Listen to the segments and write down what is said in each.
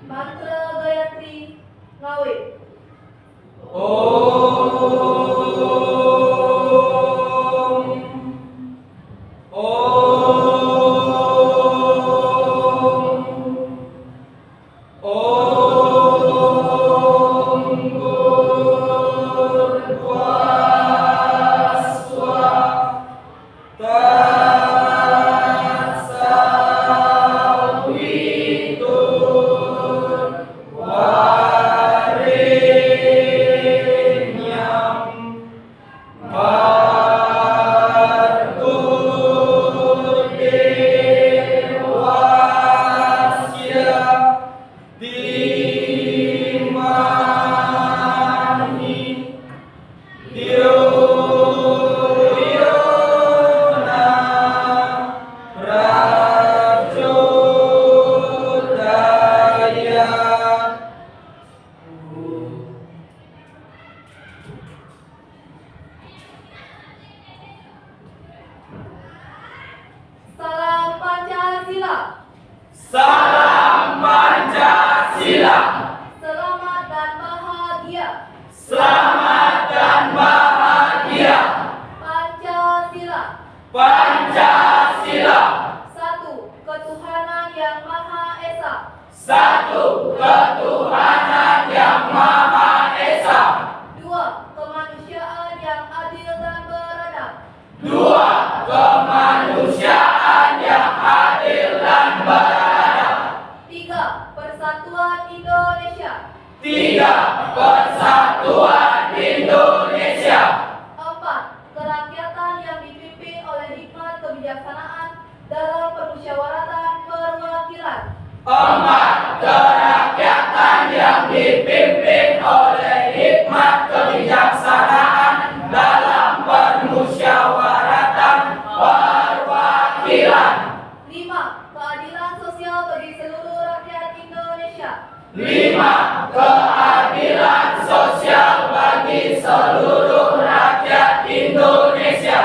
Mantra Gayatri Ngawe. Salam Pancasila. Salam Pancasila. Selamat dan bahagia. Selamat dan bahagia. Pancasila. Pancasila. Satu, ketuhanan yang Maha Esa. Satu, ketuhanan yang Maha Esa. Dua, kemanusiaan yang adil dan beradab. Dua, kemanusiaan yang adil dan beradab. Tiga, persatuan Indonesia. Tiga, persatuan Indonesia. Empat, kerakyatan yang dipimpin oleh hikmat kebijaksanaan dalam permusyawaratan perwakilan. Empat, kerakyatan yang dipimpin oleh hikmat kebijaksanaan dalam permusyawaratan perwakilan. Lima, keadilan sosial bagi seluruh rakyat Indonesia. Lima, keadilan sosial bagi seluruh rakyat Indonesia.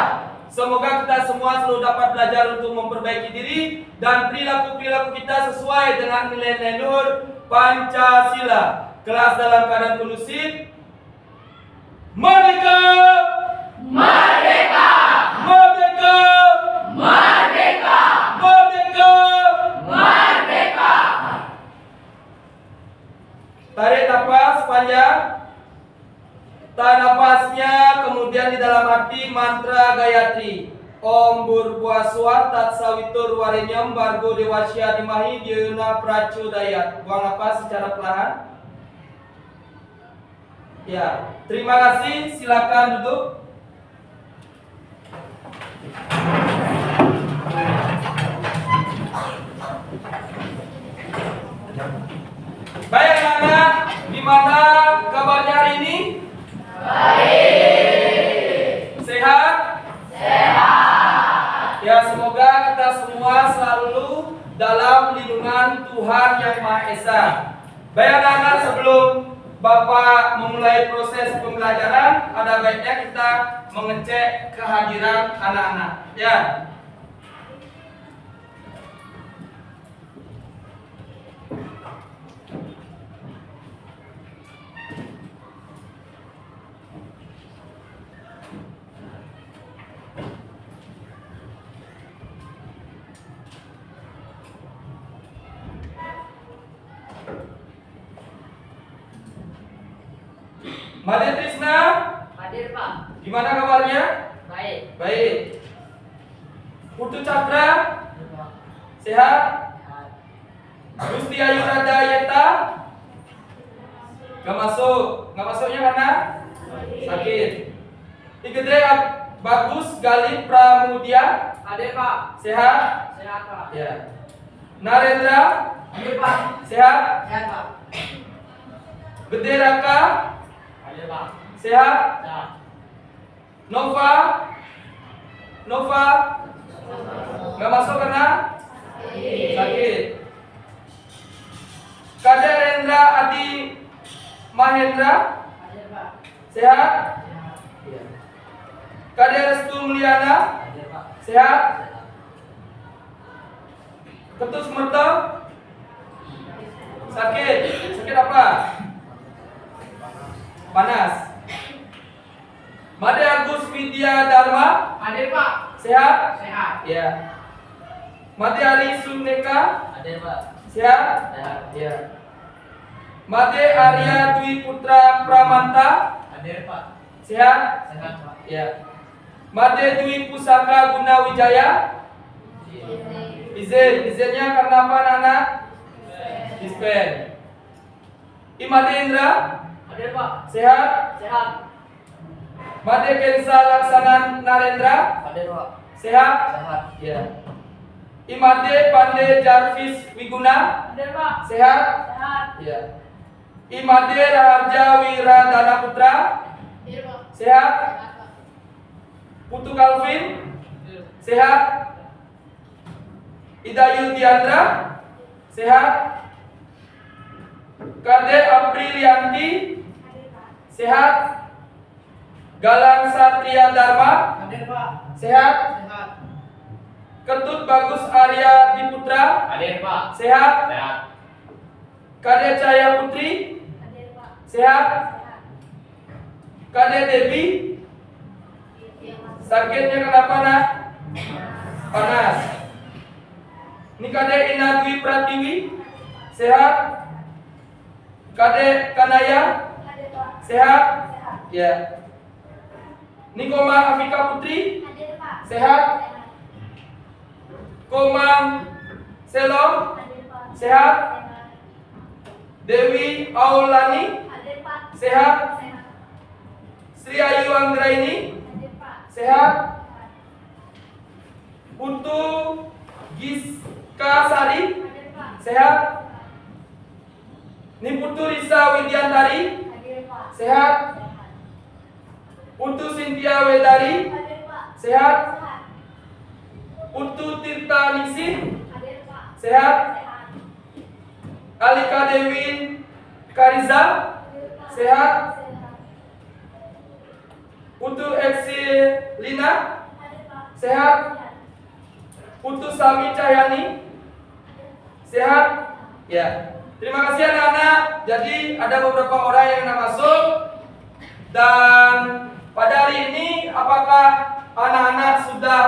Semoga kita semua selalu dapat belajar untuk memperbaiki diri dan perilaku-perilaku kita sesuai dengan nilai-nilai luhur Pancasila. Kelas dalam keadaan kondusif. Merdeka! Merdeka! Merdeka! Merdeka! Merdeka! Merdeka! Tarik nafas panjang. Tahan nafasnya, kemudian di dalam hati mantra Gayatri. Om Burbuaswa Tat Sawitur Warenyam Bargo Dewasya Dimahi Dyeuna Pracudayat. Buang nafas secara perlahan. Ya, terima kasih. Silakan duduk. Baik anak-anak, gimana kabarnya hari ini? Baik. Sehat? Sehat. Ya, semoga kita semua selalu dalam lindungan Tuhan Yang Maha Esa. Baik anak-anak, sebelum Bapak memulai proses pembelajaran, ada baiknya kita mengecek kehadiran anak-anak. Ya. Made Trisna? Hadir, Pak. Gimana kabarnya? Baik. Baik. Putu Cakra? Hadir, Pak. Sehat? Sehat. Gusti Ayu Rada Yeta? Gak masuk. Gak masuknya karena? Sakit. Igedre Bagus Galih Pramudia? Hadir, Pak. Sehat? Sehat, Pak. Ya. Narendra? Hadir, Pak. Sehat? Sehat, Pak. Gede Raka? Hadir, Pak. Sehat? Sehat. Nova? Nova? Gak masuk karena? Sakit. Kader Rendra Adi Mahendra? Hadir, Pak. Sehat? Sehat. Kader Restu Mulyana? Hadir, Pak. Sehat? Sehat. Ketus Merta? Sakit. Sehat? Ya. Made Arya Dwi Putra Pramanta. Hadir Pak. Sehat? Sehat Pak. Ya. Made Dwi Pusaka Gunawijaya. Izinnya karena apa anak-anak? Dispen. Imade Indra. Hadir Pak. Sehat? Sehat. Made Kensa Laksana Narendra. Hadir Pak. Sehat? Sehat. Ya. Imade Pande Jarvis Wiguna. Hadir Pak. Sehat? Sehat. Ya. Imade Raharja Wiradana Putra. Sehat? Putu Calvin. Sehat? Idayu Diandra. Sehat? Kade Aprilianti. Sehat? Galang Satria Dharma. Hadir Pak. Sehat? Sehat. Ketut Bagus Arya Diputra. Hadir Pak. Sehat? Sehat. Kade Cahaya Putri. Sehat? Kade Devi. Sakitnya kenapa nak? Panas. Ini Kade Ina Dwi Pratiwi. Sehat? Kade Kanaya. Sehat? Ya. Ini Komang Afika Putri. Sehat? Komang Selom. Sehat? Dewi Aulani. Sehat? Sri Ayu Anggraini. Sehat? Putu Giska Sari. Sehat? Ini Putu Risa Widiantari. Sehat? Putu Sintia Wedari. Sehat? Putu Tirta Ningsih. Sehat? Alika Dewi Kariza. Sehat? Putu Lina. Sehat? Putu Sami Cahyani. Sehat? Ya. Terima kasih anak-anak. Jadi ada beberapa orang yang masuk. Dan pada hari ini apakah anak-anak sudah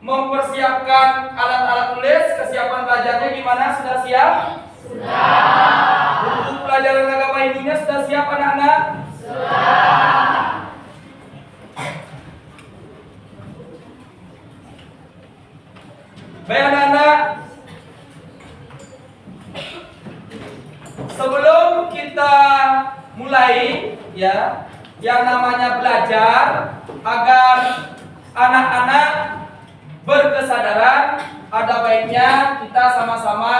mempersiapkan alat-alat tulis? Kesiapan belajarnya gimana? Sudah siap? Sudah. Buku pelajaran agama Hindunya sudah siap anak-anak? Sudah. Baik anak-anak, sebelum kita mulai ya, yang namanya belajar agar anak-anak berkesadaran, ada baiknya kita sama-sama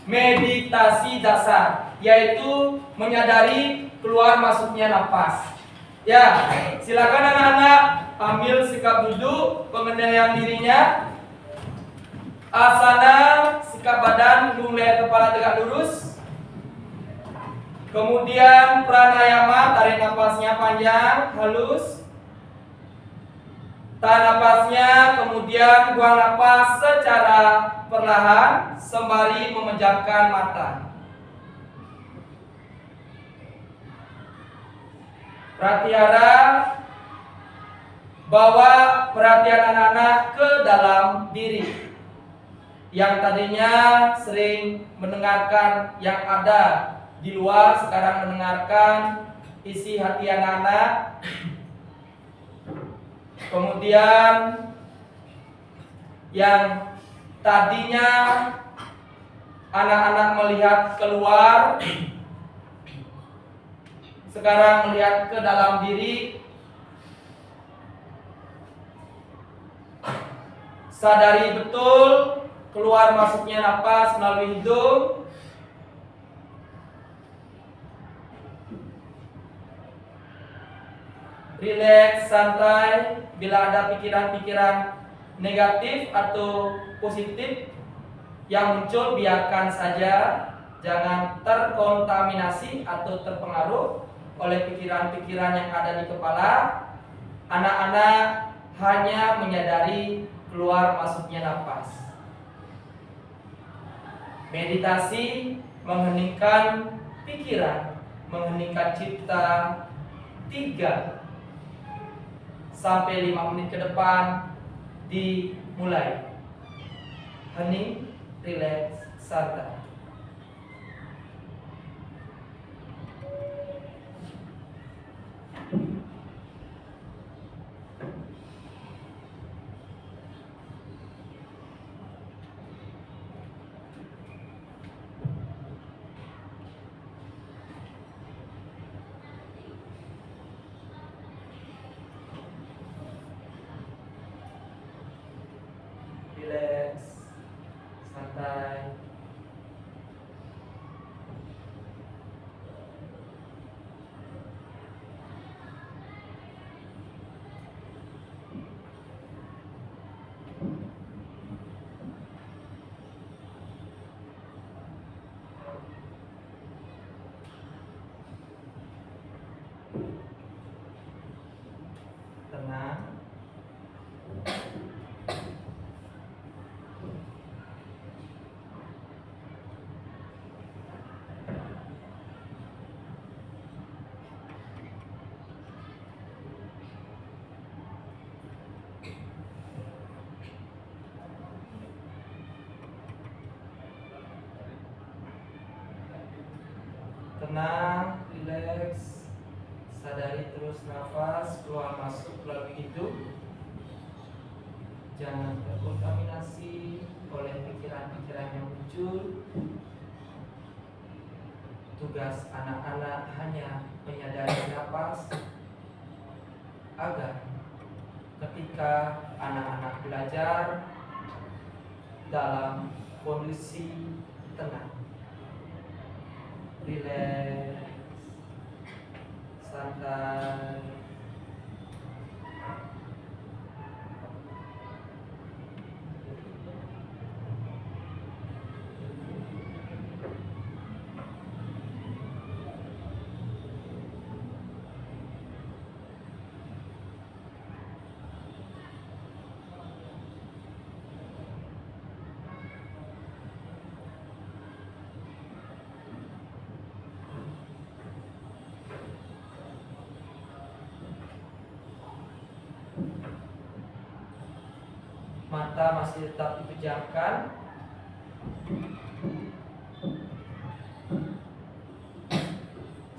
meditasi dasar, yaitu menyadari keluar masuknya nafas. Ya, silakan anak-anak ambil sikap duduk, pengendalian dirinya. Asana, sikap badan, mulai kepala tegak lurus. Kemudian pranayama, tarik napasnya panjang, halus. Tahan napasnya, kemudian buang napas secara perlahan sembari memejamkan mata. Pratihara, bawa perhatian anak-anak ke dalam diri. Yang tadinya sering mendengarkan yang ada di luar, sekarang mendengarkan isi hati anak-anak. Kemudian yang tadinya anak-anak melihat keluar, sekarang melihat ke dalam diri. Sadari betul keluar masuknya napas melalui hidung. Rileks, santai. Bila ada pikiran-pikiran negatif atau positif yang muncul, biarkan saja. Jangan terkontaminasi atau terpengaruh oleh pikiran-pikiran yang ada di kepala. Anak-anak hanya menyadari keluar masuknya napas. Meditasi mengheningkan pikiran, mengheningkan cipta 3 sampai 5 menit ke depan dimulai. Hening, rileks, santai. Relax, santai. Tenang. Tenang, relax, sadari terus nafas keluar masuk melalui hidung. Jangan terkontaminasi oleh pikiran-pikiran yang muncul. Tugas anak-anak hanya menyadari nafas agar ketika anak-anak belajar dalam kondisi tenang, relax, santai. Mata masih tetap dipejamkan.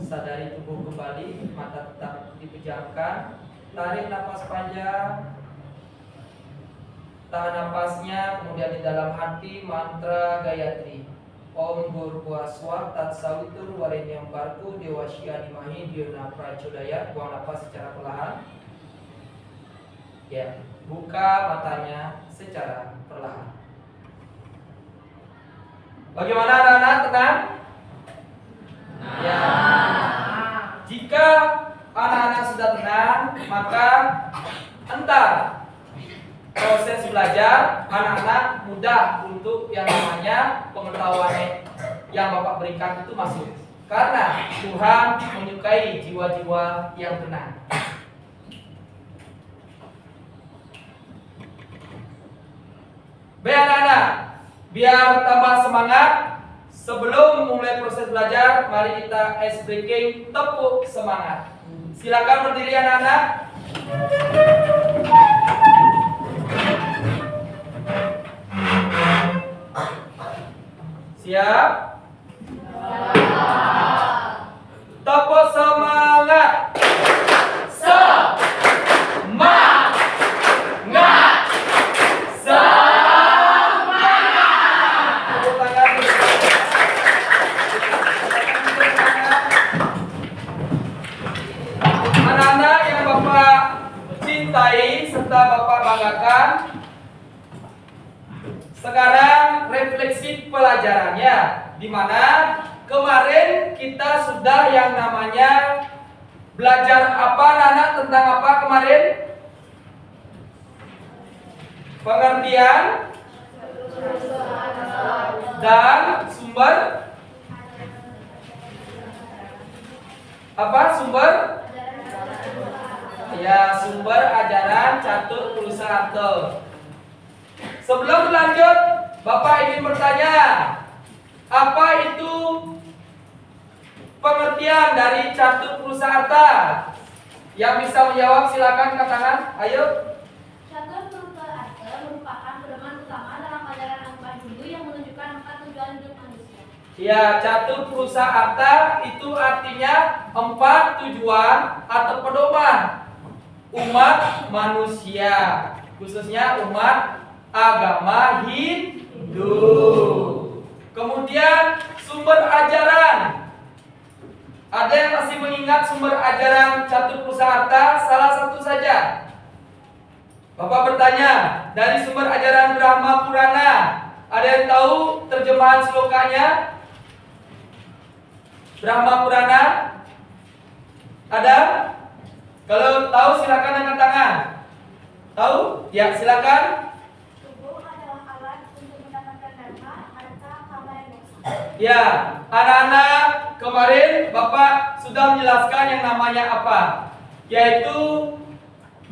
Sadari tubuh kembali, mata tetap dipejamkan. Tarik napas panjang. Tahan napasnya, kemudian di dalam hati mantra Gayatri. Om Bhurvaswah Tatsawitur Varenyam Bhargo Dewasya Dhimahi Dhyo Prachodayat. Buang napas secara perlahan. Ya, buka matanya secara perlahan. Bagaimana anak-anak, tenang? Ya. Jika anak-anak sudah tenang, maka entar proses belajar anak-anak mudah untuk yang namanya pengetahuan yang Bapak berikan itu masuk. Karena Tuhan menyukai jiwa-jiwa yang tenang. Baik anak-anak, biar tambah semangat, sebelum mulai proses belajar, mari kita ice breaking, tepuk semangat. Silakan berdiri anak-anak. Siap? Tepuk semangat. Semangat. Anak-anak yang Bapak cintai serta Bapak banggakan, sekarang refleksi pelajarannya, di mana kemarin kita sudah yang namanya belajar apa anak-anak, tentang apa kemarin? Pengertian dan sumber apa? Sumber? Ya, sumber ajaran Catur Purusarto. Sebelum lanjut, Bapak ingin bertanya, apa itu pengertian dari Catur Purusarta? Yang bisa menjawab silakan angkat tangan. Ayo. Catur Purusarta merupakan pedoman utama dalam ajaran Agama Hindu yang menunjukkan 4 tujuan Ya, catur purusa arta itu artinya 4 tujuan atau pedoman umat manusia, khususnya umat agama Hindu. Kemudian sumber ajaran. Ada yang masih mengingat sumber ajaran catur purusa arta? Salah satu saja. Bapak bertanya, dari sumber ajaran Brahma Purana, ada yang tahu terjemahan slokanya? Brahma Purana? Ada? Kalau tahu silakan angkat tangan. Tahu? Ya, silakan. Tubuh adalah alat untuk mendapatkan dharma, harta, kama, dan moksa. Ya, anak-anak, kemarin Bapak sudah menjelaskan yang namanya apa? Yaitu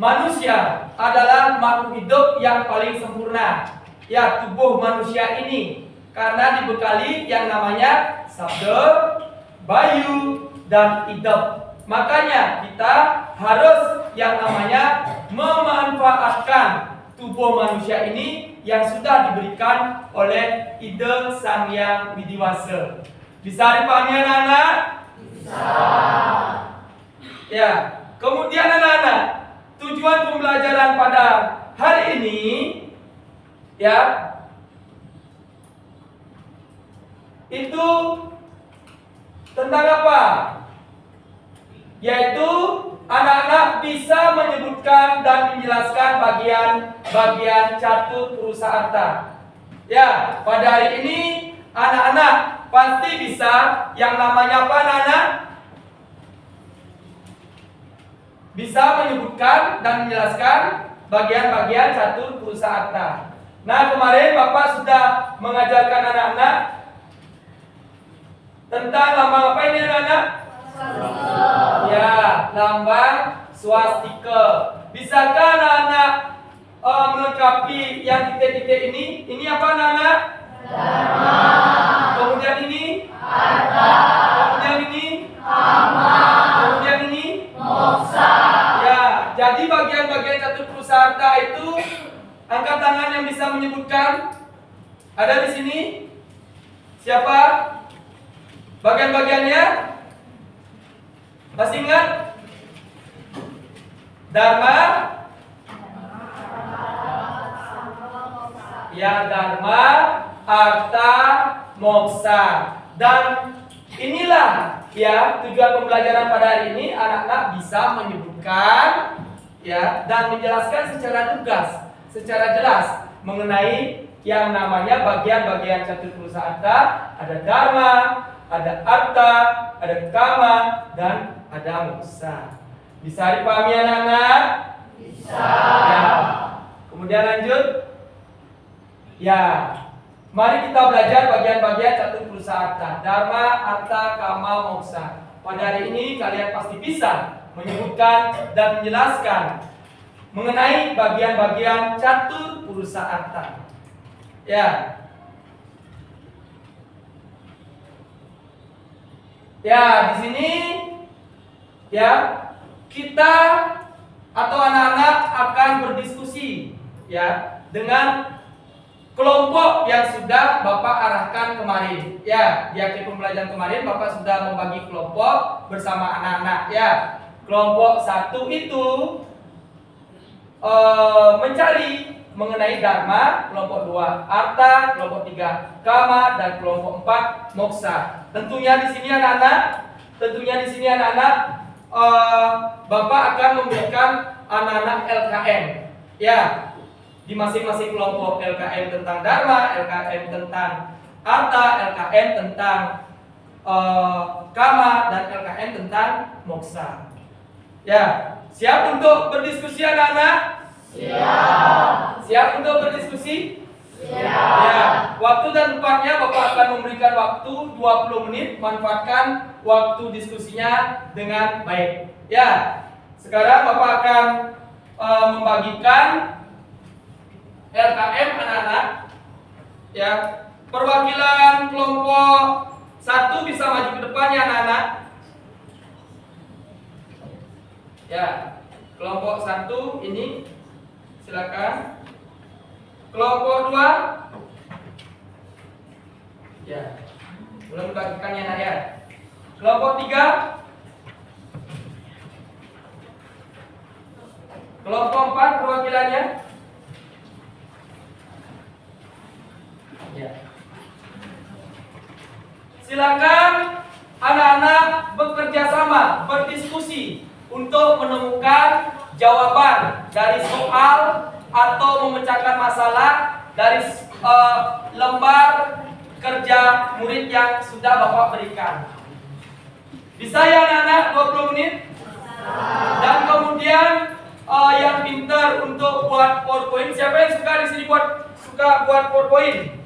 manusia adalah makhluk hidup yang paling sempurna. Ya, tubuh manusia ini karena dibekali yang namanya sabda, bayu, dan hidup. Makanya kita harus yang namanya memanfaatkan tubuh manusia ini yang sudah diberikan oleh Ide Sang Hyang Widiwasa. Bisa dipahami anak-anak? Bisa. Ya, kemudian anak-anak, tujuan pembelajaran pada hari ini ya itu tentang apa? Yaitu anak-anak bisa menyebutkan dan menjelaskan bagian-bagian catur purusa arta. Ya, pada hari ini anak-anak pasti bisa yang namanya apa anak-anak? Bisa menyebutkan dan menjelaskan bagian-bagian catur purusa arta. Nah, kemarin Bapak sudah mengajarkan anak-anak tentang lambang apa ini anak-anak? Ya, lambang swastika. Bisakah anak-anak melengkapi yang titik-titik ini? Ini apa anak-anak? Dharma. Kemudian ini? Arta. Kemudian ini? Kama. Kemudian ini? Moksa. Ya, jadi bagian-bagian catur purusa arta itu angkat tangan yang bisa menyebutkan. Ada di sini? Siapa? Bagian-bagiannya? Masih ingat? Dharma? Ya, dharma, arta, moksa. Dan inilah ya tujuan pembelajaran pada hari ini, anak-anak bisa menyebutkan ya dan menjelaskan secara tegas, secara jelas mengenai yang namanya bagian-bagian catur purusa arta. Ada dharma, ada arta, ada kama, dan ada moksa. Bisa dipahami anak-anak? Bisa. Ya. Kemudian lanjut. Ya. Mari kita belajar bagian-bagian catur purusa arta. Dharma, arta, kama, moksa. Pada hari ini kalian pasti bisa menyebutkan dan menjelaskan mengenai bagian-bagian catur purusa arta. Ya. Ya, di sini ya kita atau anak-anak akan berdiskusi ya dengan kelompok yang sudah Bapak arahkan kemarin. Ya, di akhir pembelajaran kemarin Bapak sudah membagi kelompok bersama anak-anak ya. Kelompok 1 itu mencari mengenai dharma, kelompok 2 arta, kelompok 3 kama, dan kelompok 4 moksa. Tentunya di sini anak-anak, Bapak akan memberikan anak-anak LKM ya. Di masing-masing kelompok LKM tentang dharma, LKM tentang arta, LKM tentang kama, dan LKM tentang moksa. Ya, siap untuk berdiskusi anak-anak? Siap. Siap untuk berdiskusi? Siap. Ya, waktu dan tempatnya Bapak akan memberikan waktu 20 menit. Manfaatkan waktu diskusinya dengan baik. Ya, sekarang Bapak akan membagikan LKM anak-anak. Ya, perwakilan kelompok 1 bisa maju ke depan ya anak-anak. Ya, kelompok 1 ini silakan. Kelompok 2 ya. Belum dibagikannya nak ya. Kelompok 3. Kelompok 4 perwakilannya. Ya. Silakan anak-anak bekerja sama, berdiskusi untuk menemukan jawaban dari soal atau memecahkan masalah dari lembar kerja murid yang sudah Bapak berikan. Bisa ya anak-anak 20 menit? Dan kemudian yang pintar untuk buat PowerPoint, siapa yang suka di sini suka buat PowerPoint?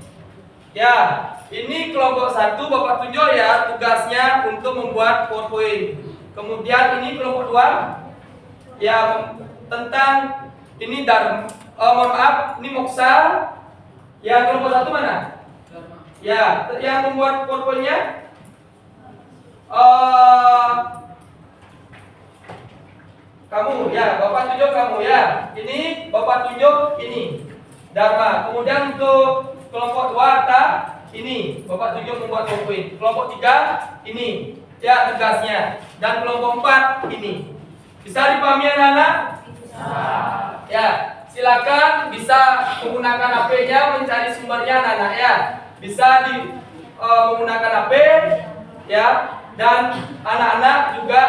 Ya, ini kelompok 1 Bapak tunjuk ya tugasnya untuk membuat PowerPoint. Kemudian ini kelompok 2 ya tentang ini mohon maaf, ini Moksa. Yang kelompok 1 mana? Ya, yang membuat PowerPoint-nya kamu ya, Bapak tunjuk kamu ya. Ini Bapak tunjuk ini Dharma. Kemudian untuk kelompok 2 Arta ini Bapak tunjuk membuat PowerPoint. Kelompok 3 ini ya tugasnya. Dan kelompok 4 ini. Bisa dipahami anak-anak? Bisa. Ya, silakan bisa menggunakan HP-nya mencari sumbernya anak-anak ya. Bisa menggunakan HP ya, dan anak-anak juga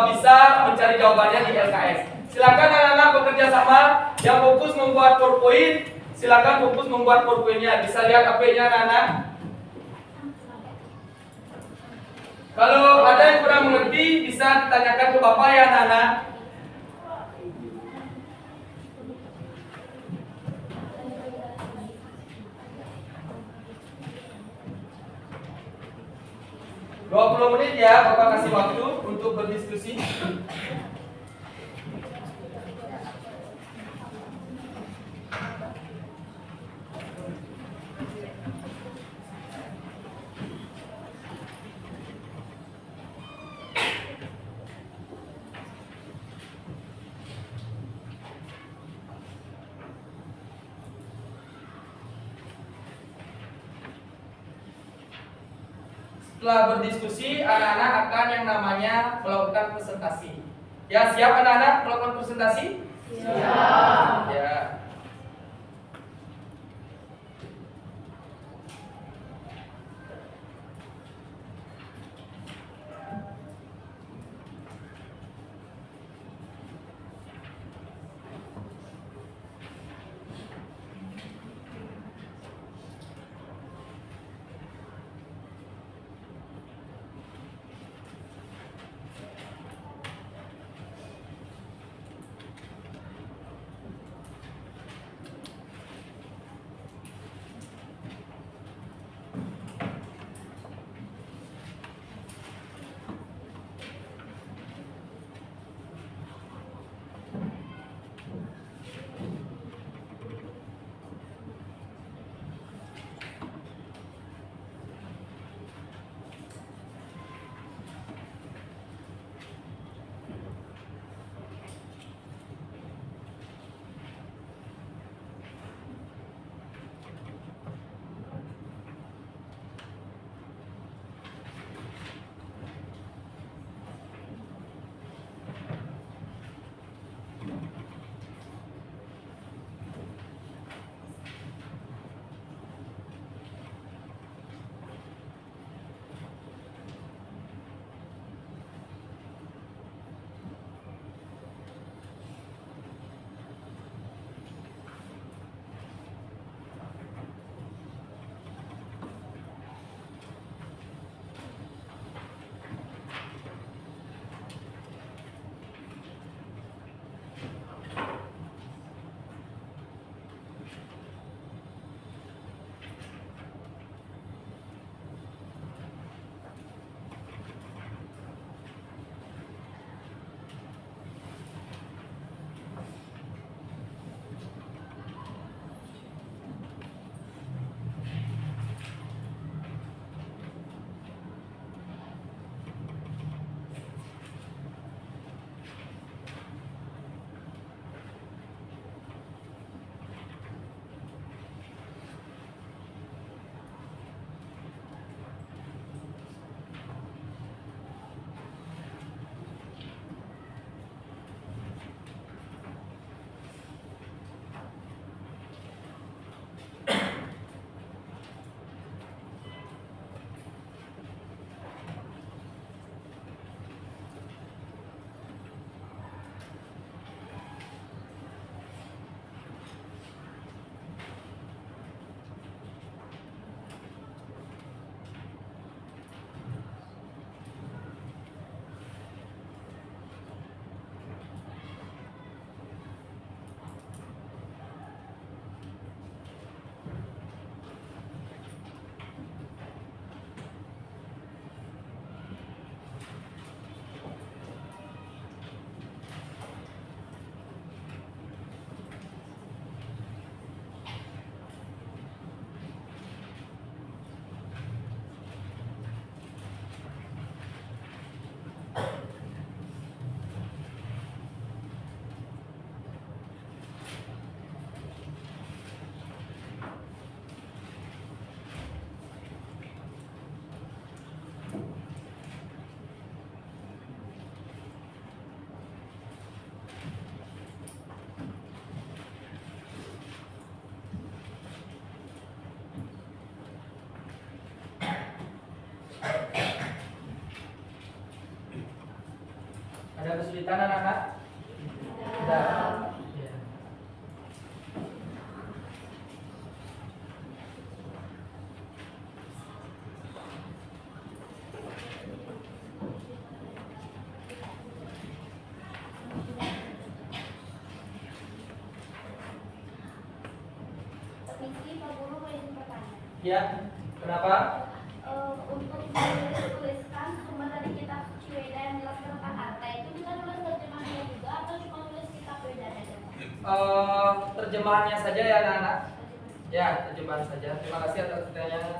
bisa mencari jawabannya di LKS. Silakan anak-anak bekerja sama. Yang fokus membuat PowerPoint, silakan fokus membuat PowerPoint-nya. Bisa lihat HP-nya anak-anak. Kalau ada yang kurang mengerti bisa ditanyakan ke Bapak ya anak-anak. Dua 20 menit ya Bapak kasih waktu untuk berdiskusi. Setelah berdiskusi, anak-anak akan yang namanya melakukan presentasi. Ya, siap anak-anak melakukan presentasi? Siap. Ya. Ada kesulitan anak-anak? Tidak. Ya. Permisi, Pak Guru, mau izin bertanya. Ya, kenapa? Untuk tuliskan sumber dari kitab suci Weda yang menjelaskan tentang harta itu kita nulis terjemahannya juga atau cuma nulis kitab Weda aja? Terjemahannya saja ya anak-anak. Ya, terjemahan saja. Terima kasih atas pertanyaannya.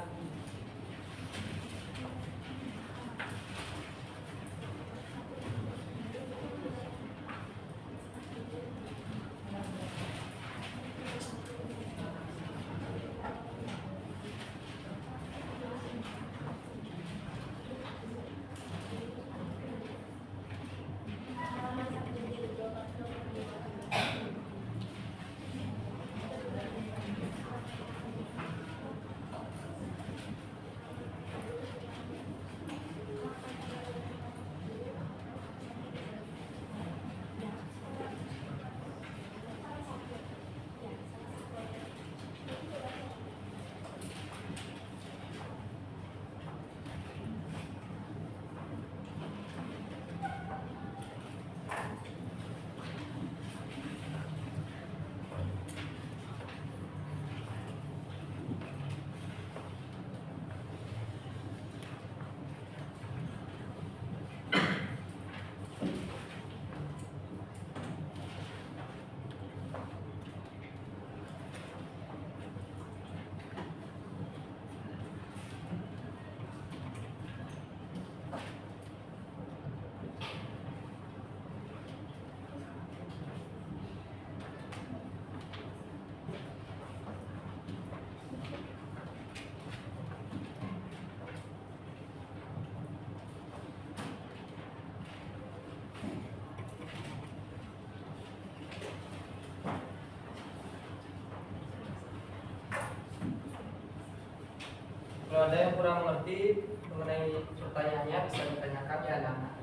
Kalau ada yang kurang mengerti mengenai pertanyaannya bisa ditanyakan ya anak-anak.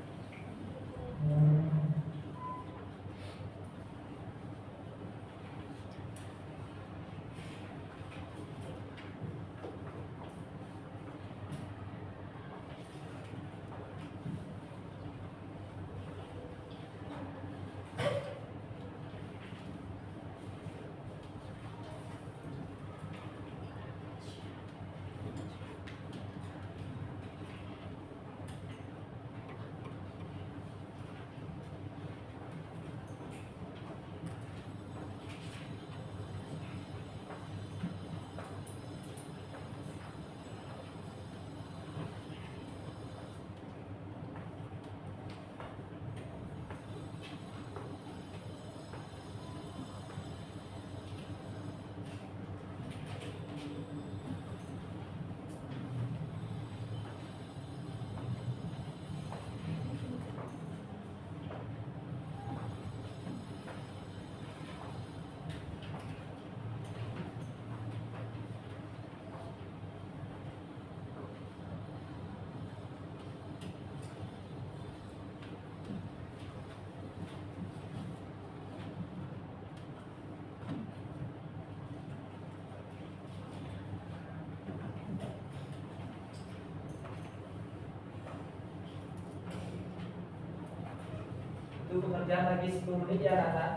Itu pengerjaan lagi 10 menit ya anak-anak.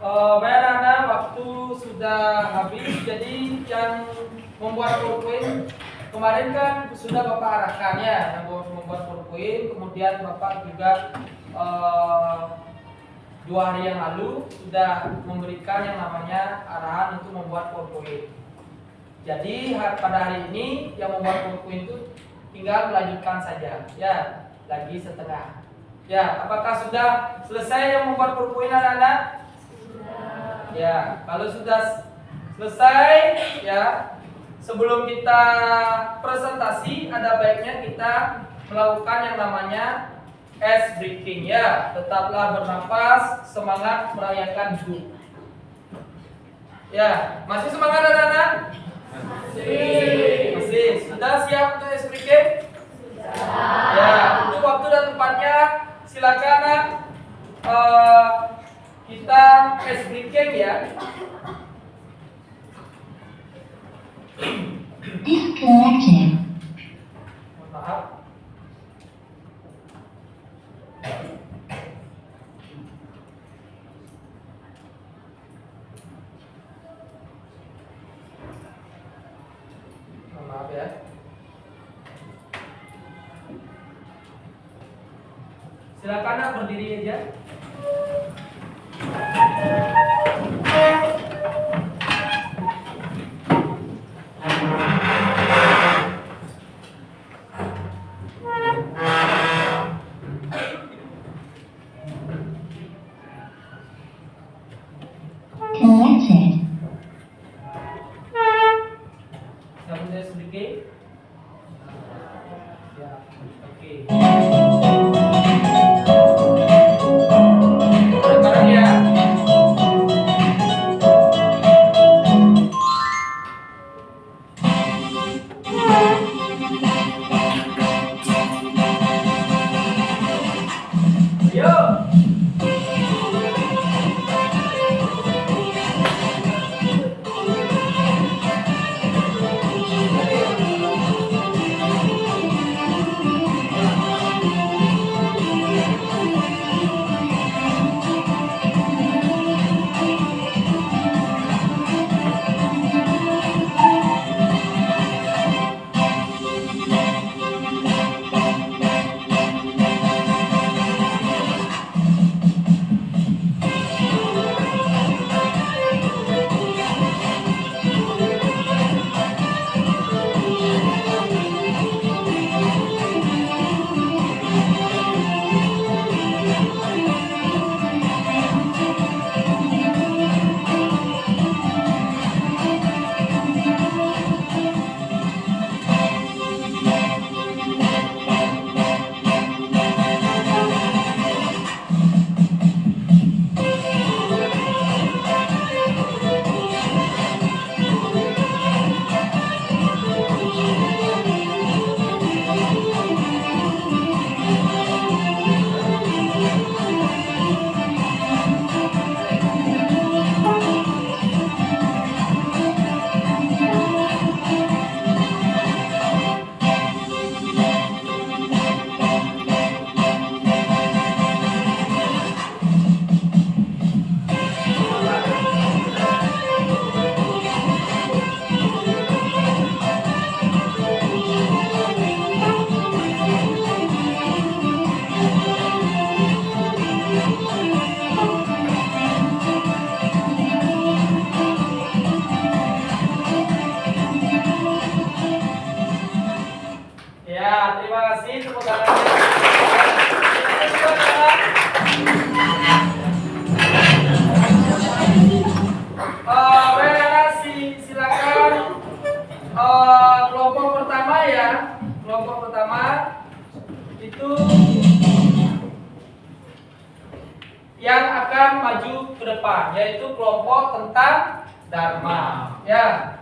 Baik anak-anak, waktu sudah habis. Jadi yang membuat PowerPoint kemarin kan sudah Bapak arahkan ya, yang membuat PowerPoint. Kemudian Bapak juga 2 hari yang lalu sudah memberikan yang namanya arahan untuk membuat PowerPoint. Jadi pada hari ini yang membuat PowerPoint itu tinggal melanjutkan saja, ya, lagi setengah. Ya, apakah sudah selesai yang membuat PowerPoint anak-anak? Ya, kalau sudah selesai, ya, sebelum kita presentasi, ada baiknya kita melakukan yang namanya ice breathing, ya. Tetaplah bernapas, semangat merayakan hidup. Ya, masih semangat anak-anak? Masih. Sudah siap untuk ice breathing? Ya, untuk waktu dan tempatnya silakan kita ice breaking ya. Disconnected. Maaf. Maaf ya. Silakan nak berdiri aja. Connected. Sambung saya sedikit. Ya, oke. Bareng-bareng ya. Ayo. Ya, terima kasih tepuk tangannya. Silakan kelompok pertama ya. Kelompok pertama itu yang akan maju ke depan, yaitu kelompok tentang Dharma. Ya.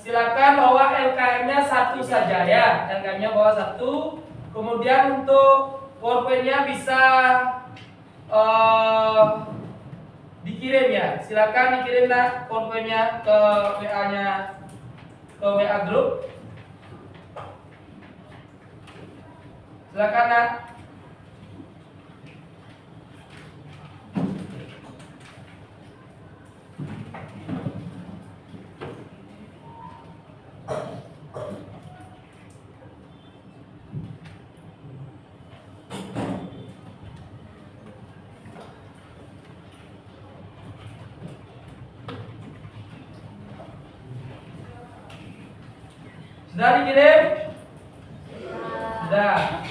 Silakan bawa LKM-nya 1 saja ya. LKM-nya bawa 1. Kemudian untuk PowerPoint-nya bisa dikirim ya. Silakan dikirim nak PowerPoint-nya ke WA-nya, ke WA grup. Silakan nak. Sudah dikirim? Sudah.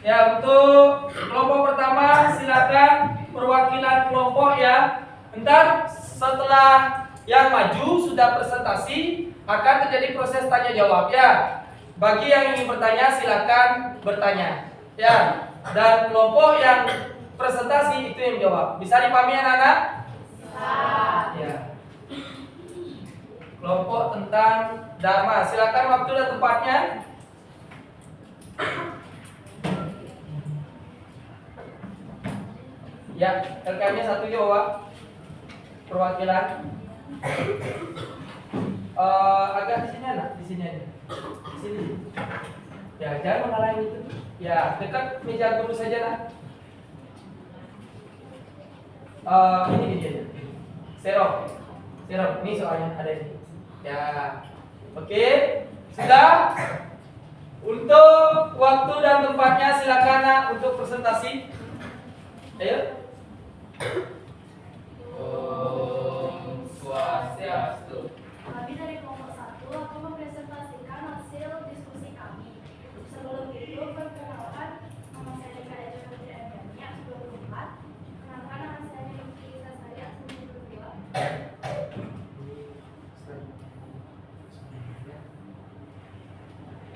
Ya, untuk kelompok pertama silakan perwakilan kelompok ya. Ntar setelah yang maju sudah presentasi akan terjadi proses tanya jawab ya. Bagi yang ingin bertanya silakan bertanya ya. Dan kelompok yang presentasi itu yang jawab. Bisa dipahami anak-anak? Ya. Kelompok tentang Dharma. Silakan waktu dan tempatnya. Ya, LKM-nya satu jawab. Perwakilan. Agak di sini anak, di sini aja. Di sini. Ya, jangan menghalangi itu. Ya, dekat meja guru saja lah. Ini dia. Serok. Ini soalnya ada ini. Ya. Oke. Sudah? Untuk waktu dan tempatnya silakan nak untuk presentasi. Ayo. Om Swastiastu. Kami dari kelompok 1 akan mempresentasikan hasil diskusi kami. Sebelum itu, perkenalkan nama saya Dika Eja Putri Endani, aku 24. Kenalkan nama saya Yuki Sasari, aku 22.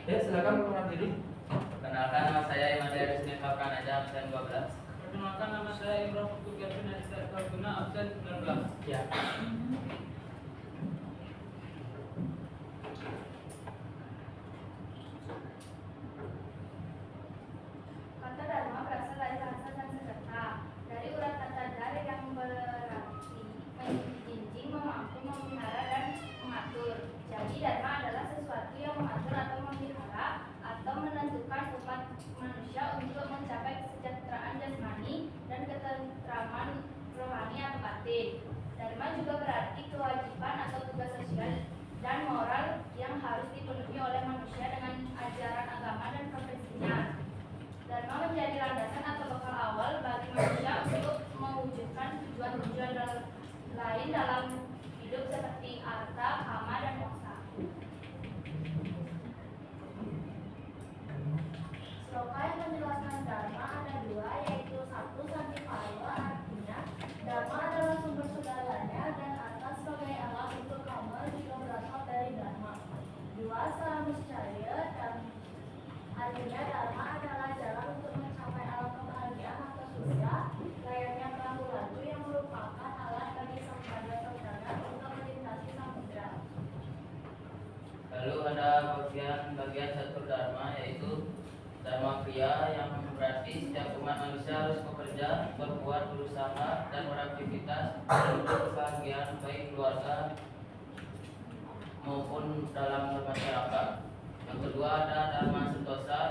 Ya, silakan mengenal diri. Perkenalkan nama saya Imade Rizmi Fafkan Aja, absen 12. Perkenalkan nama saya Imron Putu Kevin Adisa Kalguna, absen 19. Ya. Kata Dharma berasal dari bahasa Sanskerta, dari urat kata dar yang berarti menjunjung, memampu, memelihara, dan mengatur. Jadi Dharma adalah sesuatu yang mengatur atau memelihara atau menentukan umat manusia untuk mencapai kesejahteraan jasmani dan ketentraman rohani atau batin. Dharma juga berarti kewajiban atau tugas sosial dan moral yang harus dipenuhi oleh manusia dengan ajaran agama dan profesinya. Dharma menjadi landasan atau bekal awal bagi manusia untuk mewujudkan tujuan-tujuan lain dalam hidup seperti arta, kama, dan moksa. Sloka yang menjelaskan Dharma ada dua, yaitu 1 Santivala, artinya Dharma adalah sumber segalanya dan arta sebagai alat untuk kama juga berasal dari Dharma. 2 Samuscaya, dan artinya Dharma adalah jalan untuk mencapai alam kebahagiaan atau surga, layaknya perahu lagu yang merupakan alat bagi saudara-saudara untuk melintasi samudra. Lalu ada bagian satu Dharma, yaitu Dharma Kriya, yang berarti setiap umat manusia harus bekerja, berbuat, berusaha, dan beraktivitas untuk kebahagiaan baik keluarga maupun dalam masyarakat. Yang kedua ada Dharma Sentosa,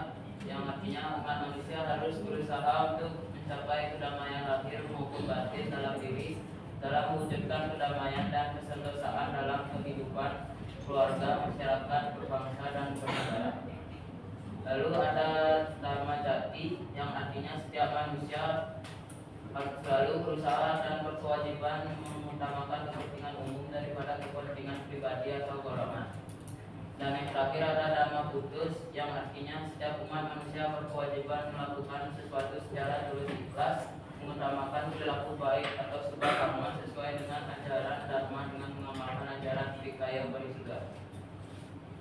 yang artinya umat manusia harus berusaha untuk mencapai kedamaian lahir maupun batin dalam diri, dalam mewujudkan kedamaian dan kesentosaan dalam kehidupan keluarga, masyarakat, berbangsa, dan bernegara. Lalu ada Dharma Jati, yang artinya setiap manusia harus selalu berusaha dan berkewajiban mengutamakan kepentingan umum daripada kepentingan pribadi atau golongan. Dan yang terakhir ada Dharma Putus, yang artinya setiap umat manusia berkewajiban melakukan sesuatu secara tulus ikhlas, mengutamakan perilaku baik atau sebuah karma sesuai dengan ajaran Dharma dengan mengamalkan ajaran Trikaya Parisudha.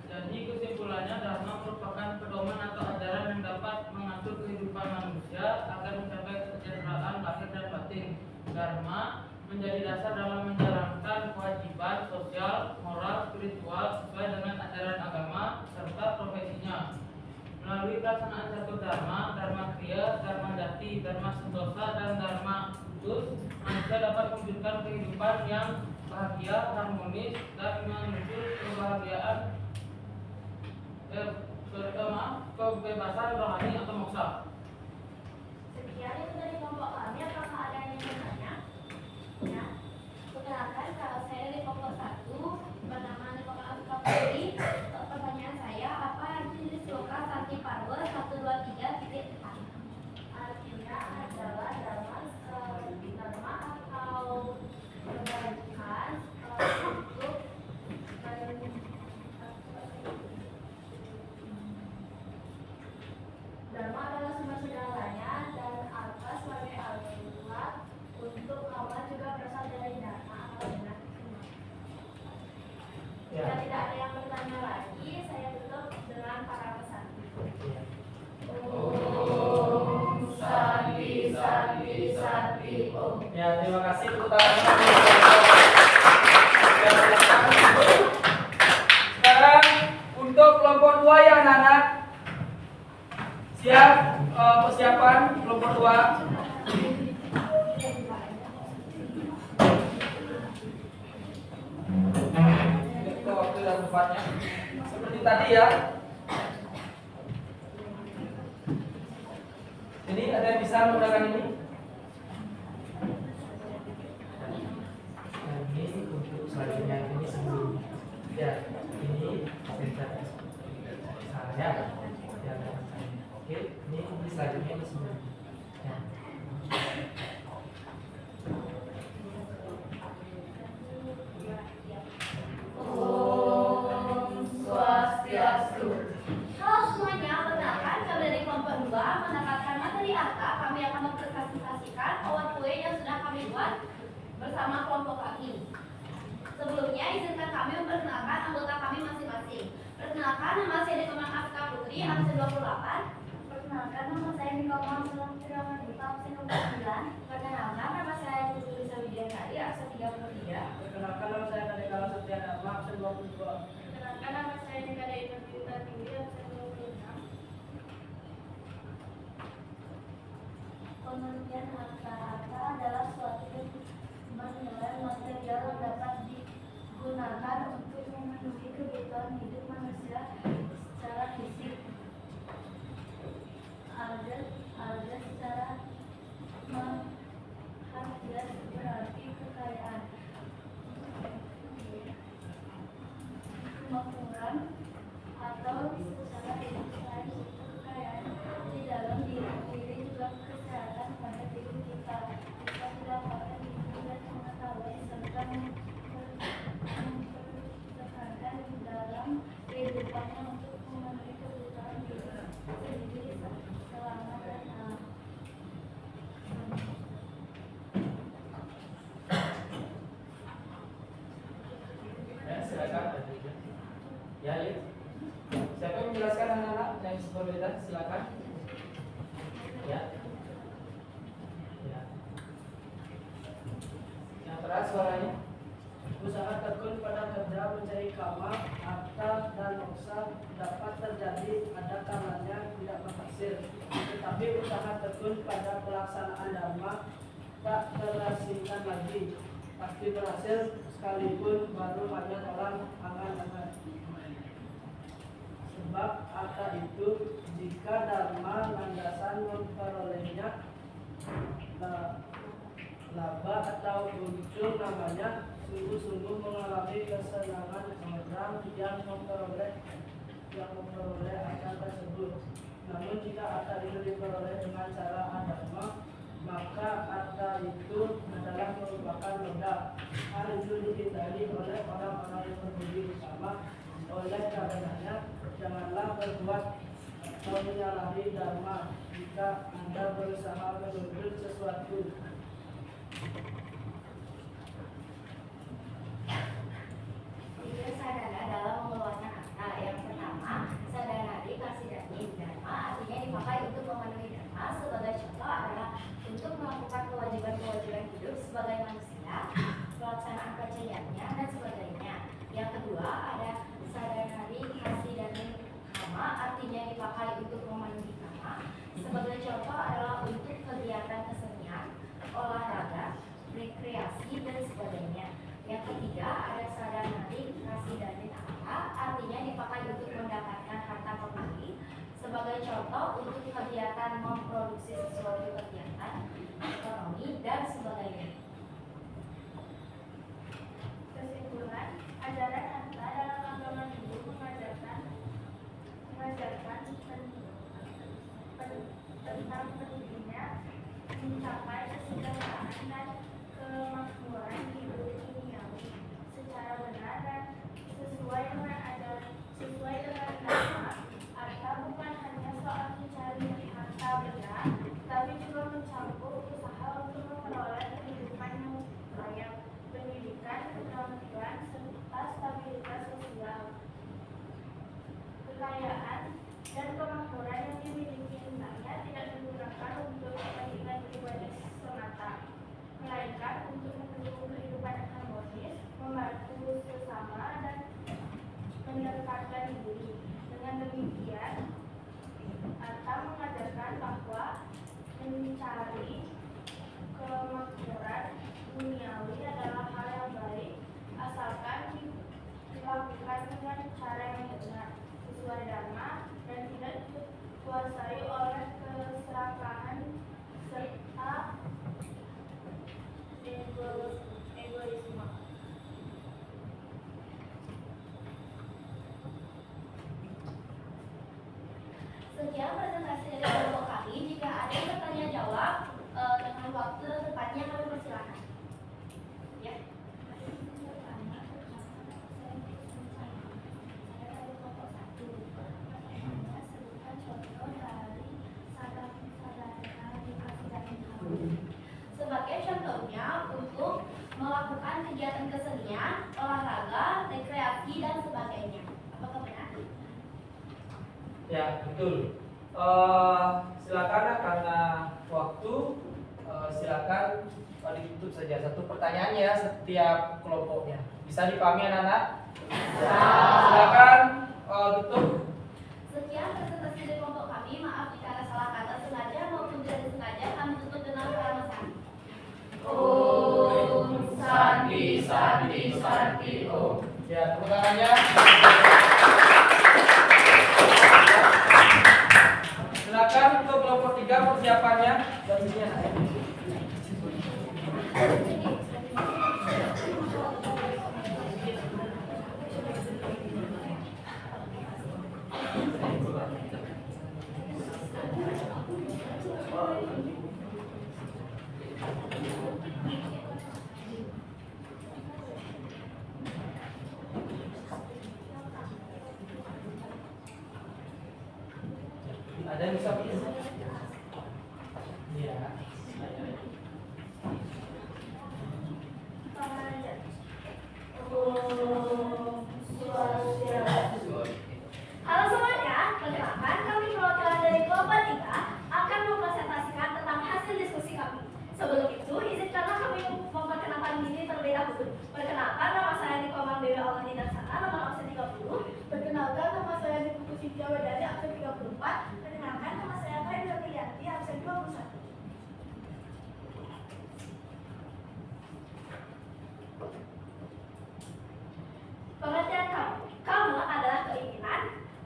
Jadi kesimpulannya, Dharma merupakan pedoman atau ajaran yang dapat mengatur kehidupan manusia agar mencapai kesejahteraan lahir dan batin. Dharma menjadi dasar dalam menjalankan kewajiban sosial, moral, spiritual sesuai dengan ajaran agama serta profesinya. Melalui pelaksanaan satu Dharma, Dharma Kriya, Dharma Jati, Dharma Sentosa, dan Dharma Putus, manusia dapat mewujudkan kehidupan yang bahagia, harmonis, dan menuju kebahagiaan kebebasan rohani atau moksa. Sekian itu dari kelompok kami, apakah ada yang ingin bertanya? Ya. terima kasih tepuk tangan. Sekarang untuk kelompok 2 ya anak-anak. Siap persiapan kelompok 2. Itu waktu dan tempatnya. Seperti tadi ya. Ini ada yang bisa menggunakan ini? Ini untuk selanjutnya ini sebelum ya ini center saya ya oke ini selanjutnya ini sebelum ya. Om Swastiastu. Halo semuanya, perkenalkan kami dari kelompok 2 mendapatkan materi apa kami akan mempresentasikan awal kue yang sudah kami buat bersama kelompok kami. Sebelumnya izinkan kami memperkenalkan anggota kami masing-masing. Perkenalkan, nama saya Dekomang Afka Putri, absen 28. Perkenalkan, nama saya Nikomang Sulam Tiraman Duta, absen 29. Perkenalkan, nama saya Putri Lisa Widiantari, absen 33. Perkenalkan, nama saya Kadekala Setia Dharma, absen 22. Perkenalkan, nama saya Nikada Indonesia Tinggi, absen 26. Pengertian harta adalah suatu menilai material yang dapat digunakan untuk memenuhi kebutuhan hidup manusia secara fisik. Ada secara harfiah berarti kekayaan, kemampuan, atau secara individual kekayaan di dalam diri juga kesehatan pada diri kita. Kita tidak dapat dan mengetahui serta mempertahankan di dalam kehidupannya untuk memenuhi kebutuhan diri sendiri selama dan Ya, silakan. Ya, yuk. Siapa yang menjelaskan anak-anak yang berbeda? Silakan. Ya. Ya. Yang keras suaranya. Usaha tekun pada kerja mencari kamar, harta dan moksa dapat terjadi, ada kalanya tidak berhasil. Tetapi usaha tekun pada pelaksanaan dharma tak terasingkan lagi, pasti berhasil sekalipun baru banyak orang angan-angan. Sebab harta itu jika dharma landasan memperolehnya laba atau untung namanya, sungguh-sungguh mengalami kesenangan orang yang memperoleh akan tersebut. Namun jika harta itu diperoleh dengan cara adharma, maka harta itu adalah merupakan modal. Hal itu dihindari oleh orang-orang yang berbudi utama. Oleh karenanya, janganlah berbuat atau menyalahi dharma jika Anda berusaha menuntut sesuatu. Tiga sadana dalam mengeluarkan harta. Yang pertama, sadana dikasih dharma, artinya dipakai untuk memenuhi dharma. Sebagai contoh adalah untuk melakukan kewajiban-kewajiban hidup sebagai manusia, pelaksanaan kerjanya dan sebagainya. Yang kedua ada sadana dikasih dharma, artinya dipakai untuk memenuhi dharma. Sebagai contoh adalah untuk kegiatan kesenian, olahraga, rekreasi dan sebagainya. Yang ketiga ada sadana dikasih dharma, artinya dipakai untuk mendapatkan harta kembali. Sebagai contoh untuk kegiatan memproduksi sesuatu kegiatan ekonomi dan sebagainya. kesimpulan, ajaran harta dalam agama Hindu mengajarkan tentang pentingnya mencapai kesejahteraan dan kemakmuran hidup duniawi secara benar dan sesuai dengan dharma. Harta bukan hanya soal mencari harta benda, tapi juga mencakup usaha untuk memperoleh kehidupan kegiatan kesenian, olahraga, rekreasi, dan sebagainya. Apakah benar? Ya, betul. Silakan karena waktu, silakan ditutup saja satu pertanyaannya setiap kelompoknya. Bisa dipahami anak-anak? Silakan tutup. Sekian presentasi dari kelompok kami. Maaf jika ada salah kata sengaja maupun tidak disengaja. Kami tutup dengan kalimat sandi. Om Sandi Sandi Sandi Om. Ya, tepuk tangannya. Silakan untuk kelompok 3 persiapannya. Dan sini anak. Ada yang bisa pilih? Iya. Halo semuanya, perkenalkan kami perwakilan dari kelompok 3 akan mempresentasikan tentang hasil diskusi kami. Sebelum itu, izinkanlah kami memperkenalkan diri terlebih dahulu. Perkenalkan, nama saya Niko Dewi Almani Daksana, nomor absen 30. Perkenalkan, nama saya Niko Cynthia Wedari, absen 34. Perkenalkan, nama saya Kaidra Triyanti, absen 21. Pengertian kamu adalah keinginan,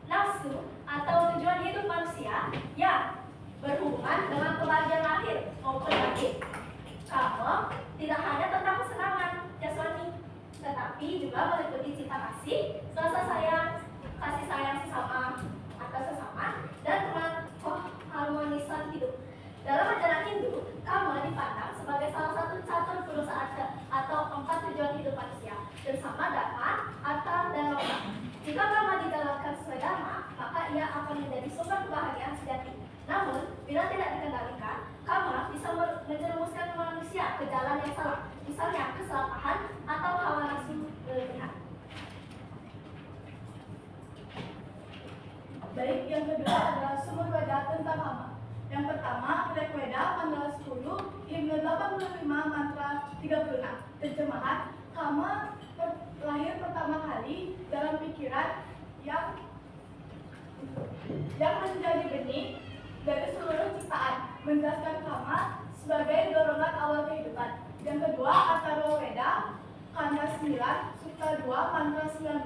nafsu, atau tujuan hidup manusia yang berhubungan dengan kebahagiaan lahir maupun batin. Kamu tidak hanya tentang kesenangan jasmani, tetapi juga meliputi cinta kasih, rasa sayang, kasih sayang sesama atau sesama, dan keharmonisan hidup. Dalam ajaran Hindu, kamu dipandang sebagai salah satu catur perusahaan atau 4 tujuan hidup manusia, bersama dharma, artha, dan loka. Jika kamu dijalankan sesuai dharma, maka ia akan menjadi sumber kebahagiaan sejati. Namun, bila tidak dikendalikan, kamu bisa menjerumuskan manusia ke jalan yang salah, misalnya kesalahpahan atau hawa nafsu berlebihan. Baik, yang kedua adalah sumber Weda tentang Kama. Yang pertama, Rik Weda, mantra 10, himne 85, mantra 36. Terjemahan, Kama lahir pertama kali dalam pikiran yang menjadi benih dari seluruh ciptaan, menjelaskan Kama sebagai dorongan awal kehidupan. Yang kedua, Atharva Weda, Kanda 9, Sutta 2, mantra 19.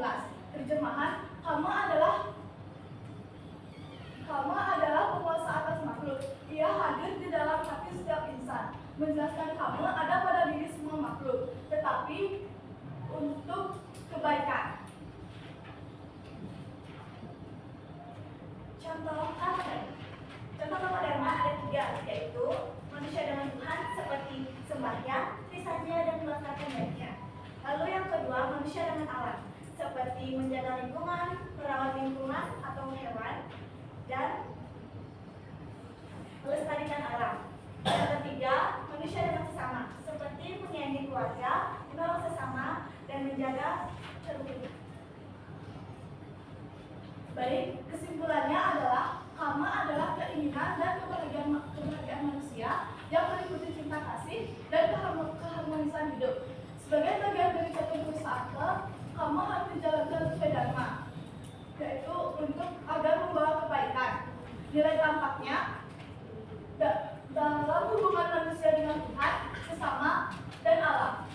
Terjemahan, Kama adalah penguasa atas makhluk. Ia hadir di dalam hati setiap insan. Menjelaskan Kama ada pada diri semua makhluk, tetapi untuk kebaikan. Contoh Kama Dharma ada 3, yaitu manusia dengan Tuhan seperti sembahyang, trisatya, dan melestarikan baiknya. Lalu yang kedua, manusia dengan alam seperti menjaga lingkungan, merawat lingkungan atau hewan, dan melestarikan alam. Yang ketiga, manusia dengan sesama seperti menyayangi keluarga, menolong sesama, dan menjaga kerukunan. Baik, kesimpulannya adalah Kama adalah keinginan dan kebahagiaan manusia yang meliputi cinta kasih dan keharmonisan hidup. Sebagai bagian dari catur perusahaan, Kama harus dijalankan sesuai dharma, yaitu untuk agar membawa kebaikan. Nilai dampaknya dalam hubungan manusia dengan Tuhan, sesama, dan alam.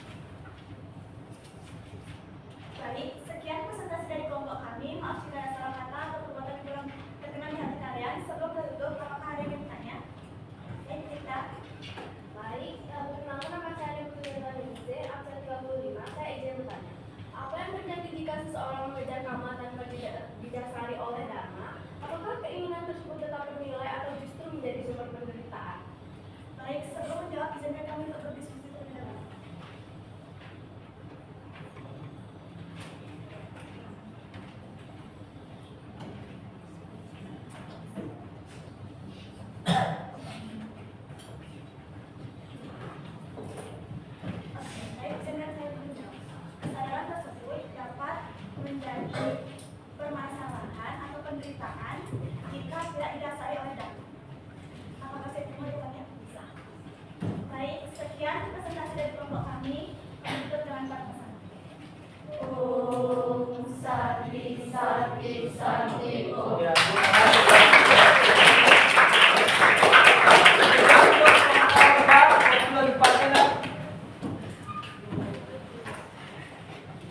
Baik, sekian presentasi dari kelompok kami. Maaf jika ada salah kata atau perbuatan yang kurang berkenan di hati kalian. Sebelum tertutup, apakah ada yang bertanya? Baik, kita. Baik, perkenalkan nama saya Putri Indonesia, absen 25. Saya izin bertanya. Apa yang terjadi jika seseorang mengejar Kama tanpa didasari oleh dharma? Apakah keinginan tersebut tetap bernilai atau justru menjadi sumber penderitaan? Baik, sebelum menjawab, izinkan kami untuk berdiskusi terlebih dahulu. Baik, izinkan saya menjawab.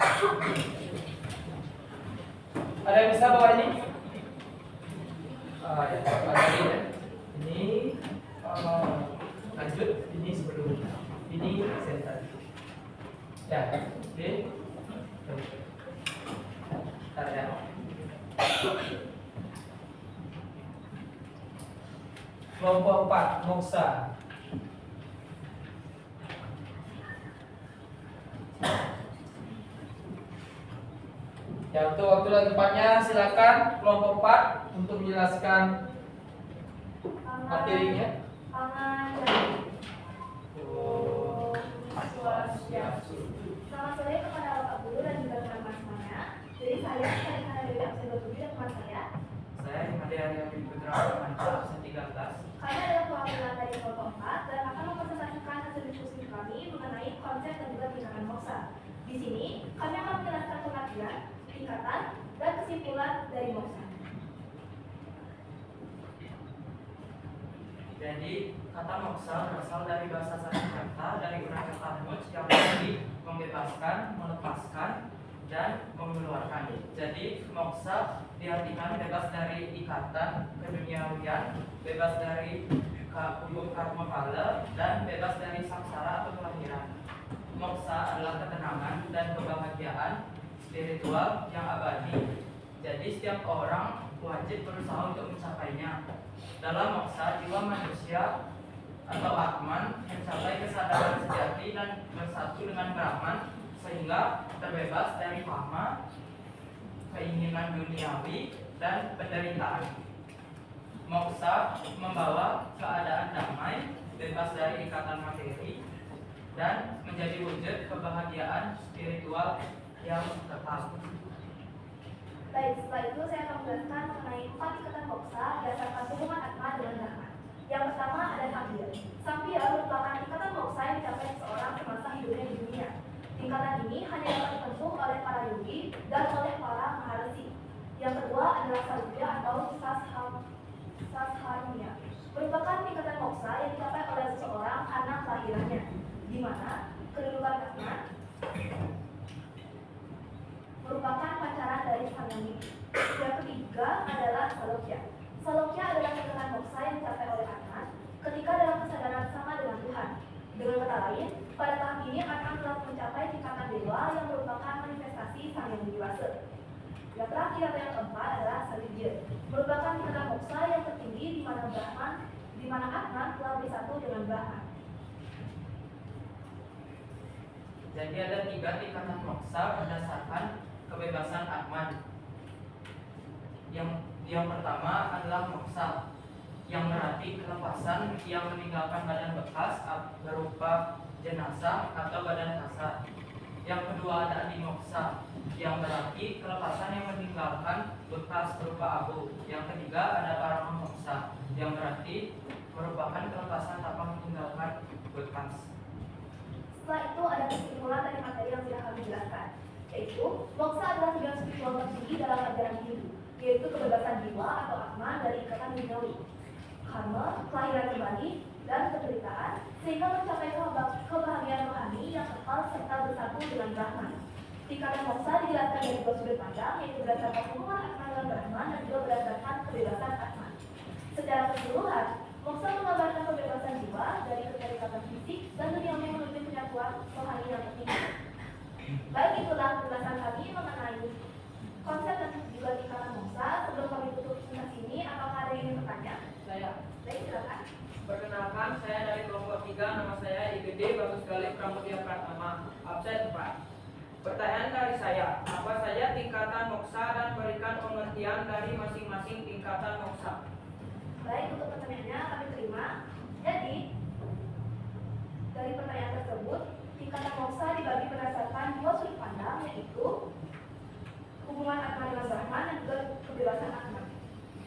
Ada yang bisa bawa ini? Ya, ada ini lanjut, ini sebelumnya, ini center. Ya, oke. Bentar ya. Kelompok 4, moksa. Ya, untuk waktu dan tempatnya silakan kelompok 4 untuk menjelaskan materinya. Pangan Oh, Swastiastu. Selamat sore kepada Bapak Guru dan juga teman-teman semuanya. Jadi saya Karina Dewi absen 27 dan teman saya. saya Imade Arya Putra Manca, absen 13. Kami adalah perwakilan dari kelompok 4 dan akan mempresentasikan hasil diskusi kami mengenai konsep dan juga tindakan moksa. Di sini kami akan menjelaskan pengertian, tingkatan, dan kesimpulan dari moksa. Jadi kata moksa berasal dari bahasa Sanskerta dari urang kata moks yang berarti membebaskan, melepaskan, dan mengeluarkan. Jadi moksa diartikan bebas dari ikatan keduniawian, bebas dari hukum karma kala, dan bebas dari samsara atau kelahiran. Moksa adalah ketenangan dan kebahagiaan spiritual yang abadi. Jadi setiap orang wajib berusaha untuk mencapainya. Dalam moksa, jiwa manusia atau Atman mencapai kesadaran sejati dan bersatu dengan Brahman sehingga terbebas dari kama, keinginan duniawi, dan penderitaan. Moksa membawa keadaan damai, bebas dari ikatan materi, dan menjadi wujud kebahagiaan spiritual yang kekal. Baik, setelah itu saya akan menjelaskan mengenai 4 tingkatan moksa berdasarkan hubungan Atma dengan Brahman. Yang pertama ada Sampya. Sampya merupakan tingkatan moksa yang dicapai seseorang semasa hidupnya di dunia. Tingkatan ini hanya dapat ditempuh oleh para yogi dan oleh para maharsi. Yang kedua adalah Sarupya atau Sasharya. Merupakan tingkatan moksa yang dicapai oleh seseorang karena kelahirannya, di mana kedudukan Atma merupakan pancaran dari sang yang hidup. Yang ketiga adalah Salokya. Salokya adalah tingkatan moksa yang dicapai oleh Atman ketika dalam kesadaran sama dengan Tuhan. Dengan kata lain, pada tahap ini Atman telah mencapai tingkatan dewa yang merupakan manifestasi sang yang dewasa. Yang terakhir atau yang keempat adalah Salibya. Merupakan tingkatan moksa yang tertinggi di mana Atman telah bersatu dengan Brahman. Jadi ada 3 tingkatan moksa berdasarkan kebebasan Atman. Yang pertama adalah moksa, yang berarti kelepasan yang meninggalkan badan bekas berupa jenazah atau badan kasar. Yang kedua ada adimoksa, yang berarti kelepasan yang meninggalkan bekas berupa abu. Yang ketiga ada paramamoksa, yang berarti merupakan kelepasan tanpa meninggalkan bekas. Setelah itu ada kesimpulan dari materi yang sudah kami jelaskan, yaitu moksa adalah tujuan spiritual tertinggi dalam ajaran Hindu, yaitu kebebasan jiwa atau Atman dari ikatan duniawi, karma, kelahiran kembali, dan penderitaan, sehingga mencapai kebahagiaan rohani yang kekal serta bersatu dengan Brahman. Tingkatan moksa dijelaskan dari 2 sudut pandang, yaitu berdasarkan hubungan Atman dengan Brahman dan juga berdasarkan kebebasan Atman. Secara keseluruhan, moksa menggambarkan kebebasan jiwa dari keterikatan fisik dan duniawi menuju penyatuan rohani yang tertinggi. Baik, itulah penjelasan kami mengenai konsep dan juga tingkatan moksa. Sebelum kami tutup presentasi ini, apakah ada yang ingin bertanya? Saya. Baik, silakan. Perkenalkan, saya dari kelompok 3, nama saya IGD Bagus Galih Pramudia Pratama, absen 4. Pertanyaan dari saya, apa saja tingkatan moksa dan berikan pengertian dari masing-masing tingkatan moksa? Baik, untuk pertanyaannya kami terima. Jadi, dari pertanyaan tersebut, tingkatan moksa dibagi berdasarkan 2 sudut pandang, yaitu hubungan Atman dengan Brahman dan juga kebebasan Atman.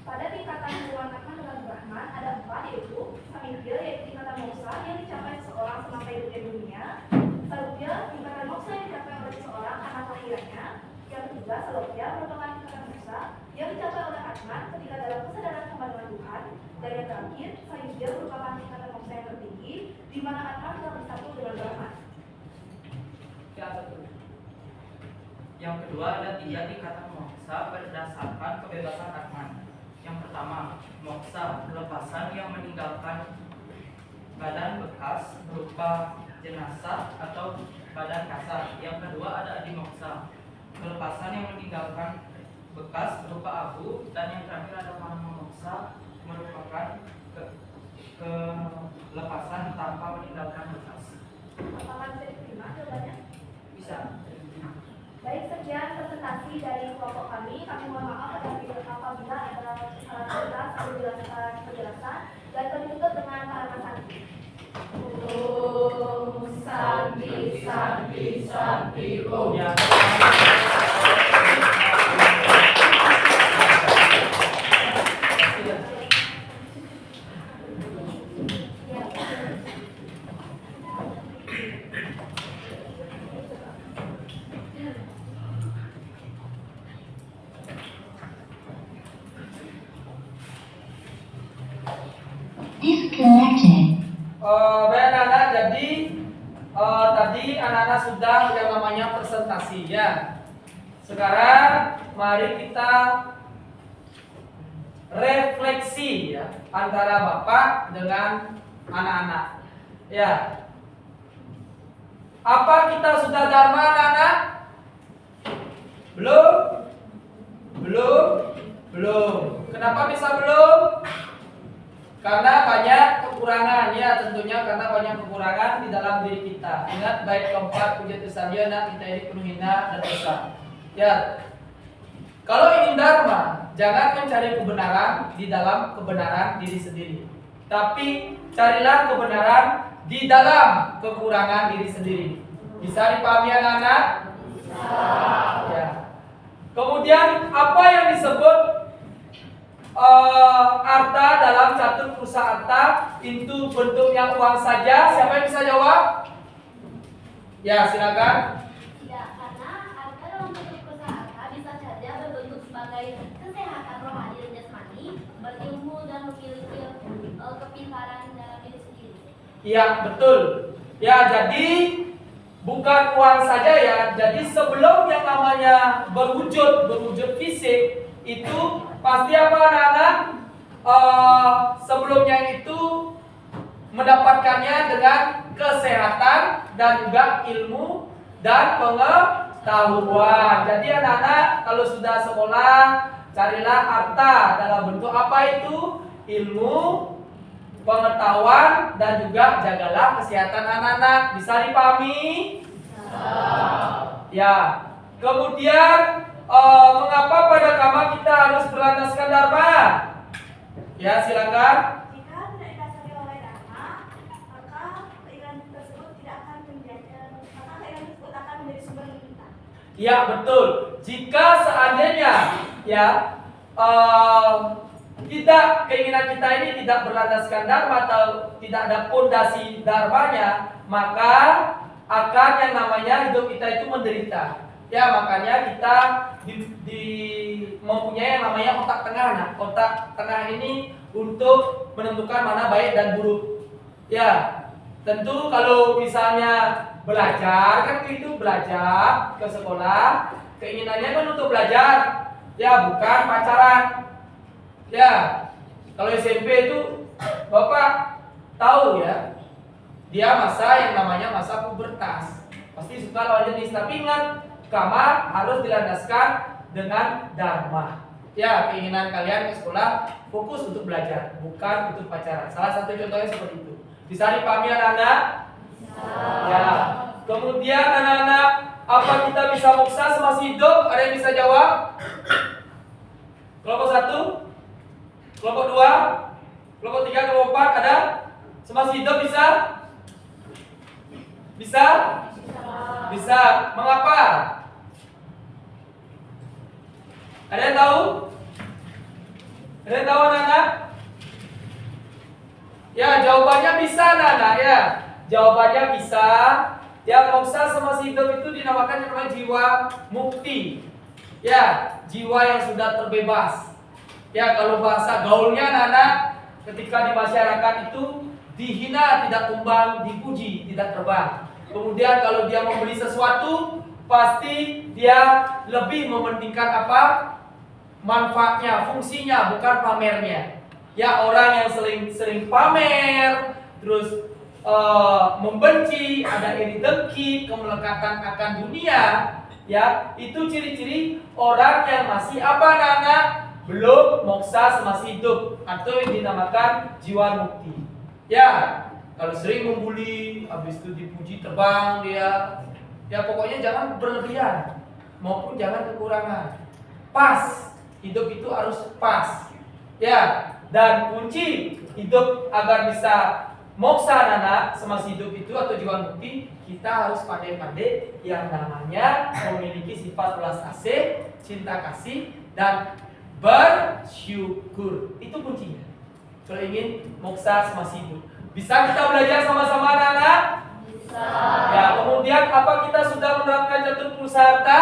Pada tingkatan hubungan Atman dengan Brahman ada 4, yaitu Samidya, yaitu tingkatan moksa yang dicapai seseorang semasa hidupnya di dunia. Salokya, tingkatan moksa yang dicapai oleh seseorang karena kelahirannya. Yang ketiga, Salokya merupakan tingkatan moksa yang dicapai oleh Atman ketika dalam kesadaran sama dengan Tuhan. Dan yang terakhir, Samidya merupakan tingkatan moksa yang tertinggi di mana Atman telah bersatu dengan Brahman. Ya, betul. Yang kedua ada 3 tingkatan moksa berdasarkan kebebasan Rahman. Yang pertama, moksa pelepasan yang meninggalkan badan bekas berupa jenazah atau badan kasar. Yang kedua ada adimoksa, pelepasan yang meninggalkan bekas berupa abu. Dan yang terakhir ada manamoksa, merupakan kelepasan tanpa meninggalkan bekas. Apakah bisa diterima jawabannya? Bisa. Baik, sekian presentasi dari kelompok kami. Kami mohon maaf apabila ada kesalahan atau penjelasan. Dan kami tutup dengan kalimat santi. Om Santi Santi Santi Om. Ya. Disconnected. Baik anak-anak, jadi tadi anak-anak sudah yang namanya presentasi ya. Sekarang mari kita refleksi ya antara Bapak dengan anak-anak. Ya. Apa kita sudah dharma anak-anak? Belum? Belum? Belum. Kenapa bisa belum? Karena banyak kekurangan ya, tentunya karena banyak kekurangan di dalam diri kita. Ingat baik keempat puja tusadiana kita ini penuh hina dan dosa. Ya. Kalau ingin dharma, jangan mencari kebenaran di dalam kebenaran diri sendiri. Tapi carilah kebenaran di dalam kekurangan diri sendiri. Bisa dipahami anak-anak? Bisa. Ya. Kemudian apa yang disebut arta dalam catur prusa arta itu bentuknya uang saja? Siapa yang bisa jawab? Ya, silakan. Tidak, karena harta dalam bentuk perusahaan bisa saja berbentuk sebagai kesehatan rohani dan jasmani, berilmu dan memiliki kepintaran dalam diri sendiri. Iya, betul. Ya, jadi bukan uang saja ya. Jadi sebelum yang namanya berwujud fisik itu pasti apa anak-anak? Sebelumnya itu mendapatkannya dengan kesehatan dan juga ilmu dan pengetahuan. Jadi anak-anak kalau sudah sekolah carilah harta dalam bentuk apa itu? Ilmu, pengetahuan dan juga jagalah kesehatan anak-anak. Bisa dipahami? Ya. Kemudian mengapa pada kama kita harus berlandaskan dharma? Ya, silakan. Jika tidak didasari oleh dharma, maka keinginan tersebut akan menjadi sumber penderitaan. Ya, betul. Jika seandainya ya keinginan kita ini tidak berlandaskan dharma atau tidak ada pondasi dharmanya, maka akan yang namanya hidup kita itu menderita. Ya, makanya kita mempunyai yang namanya otak tengah. Nah, otak tengah ini untuk menentukan mana baik dan buruk. Ya, tentu kalau misalnya belajar kan itu belajar ke sekolah, keinginannya kan untuk belajar, ya bukan pacaran. Ya, kalau SMP itu Bapak tahu ya, dia masa yang namanya masa pubertas, pasti suka lawan jenis. Tapi ingat, kama harus dilandaskan dengan dharma. Ya, keinginan kalian ke sekolah fokus untuk belajar, bukan untuk pacaran. Salah satu contohnya seperti itu. Bisa dipahami anak-anak? Ya. Kemudian anak-anak, apa kita bisa moksa semasa hidup? Ada yang bisa jawab? Kelompok 1, kelompok 2, kelompok 3, kelompok 4 ada? Semasa hidup bisa? Bisa? Bisa. Mengapa? Ada yang tahu? Ada yang tahu anak-anak? Ya, jawabannya bisa anak-anak ya. Jawabannya bisa. Ya, moksa semasa hidup itu dinamakan yang namanya jiwa mukti. Ya, jiwa yang sudah terbebas. Ya, kalau bahasa gaulnya anak-anak ketika di masyarakat itu dihina tidak tumbang, dipuji tidak terbang. Kemudian kalau dia membeli sesuatu pasti dia lebih mementingkan apa? Manfaatnya, fungsinya, bukan pamernya. Ya, orang yang sering pamer, terus membenci, ada iri dengki, kemelekatan akan dunia, ya, itu ciri-ciri orang yang masih apa anak-anak? Belum moksa semasa hidup, atau yang dinamakan jiwa mukti. Ya, kalau sering membuli, habis itu dipuji terbang dia, ya pokoknya jangan berlebihan, maupun jangan kekurangan. Pas, hidup itu harus pas. Ya, dan kunci hidup agar bisa moksa anak semasa hidup itu atau jiwa mukti, kita harus pandai-pandai yang namanya memiliki sifat belas asih, cinta kasih, dan bersyukur. Itu kuncinya. Kalau ingin moksa semasa hidup, bisa kita belajar sama-sama anak-anak? Bisa. Ya, kemudian apa kita sudah menerapkan catur pulsa harta?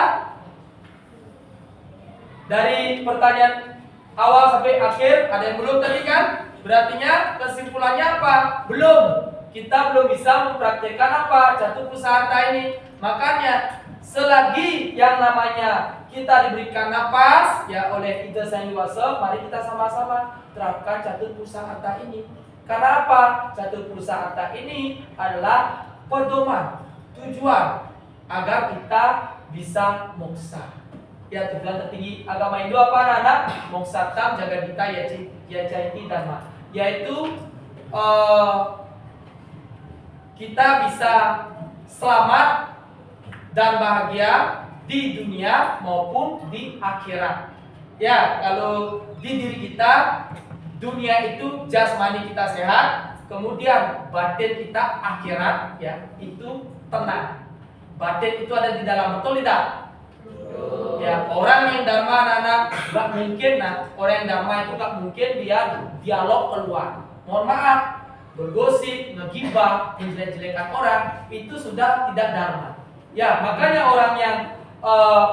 Dari pertanyaan awal sampai akhir, ada yang belum tadi kan? Berartinya kesimpulannya apa? Belum. Kita belum bisa mempraktekkan apa? Catur pulsa harta ini. Makanya selagi yang namanya kita diberikan napas ya oleh Ida Sang Wasa, mari kita sama-sama terapkan catur pulsa harta ini. Karena apa? Catur pulsa harta ini adalah pedoman, tujuan agar kita bisa moksa. Ya, tujuan tertinggi agama Hindu apa anak-anak? Moksatam jaga kita ya caiti dharma. Yaitu kita bisa selamat dan bahagia di dunia maupun di akhirat. Ya, kalau di diri kita dunia itu jasmani kita sehat, kemudian batin kita akhirat ya itu tenang. Batin itu ada di dalam, betul tidak? Ya, orang yang dharma anak-anak gak mungkin, orang yang dharma itu gak mungkin dia dialog keluar. Mohon maaf, bergosip, ngegibah, menjelek-jelekan orang itu sudah tidak dharma. Ya, makanya orang yang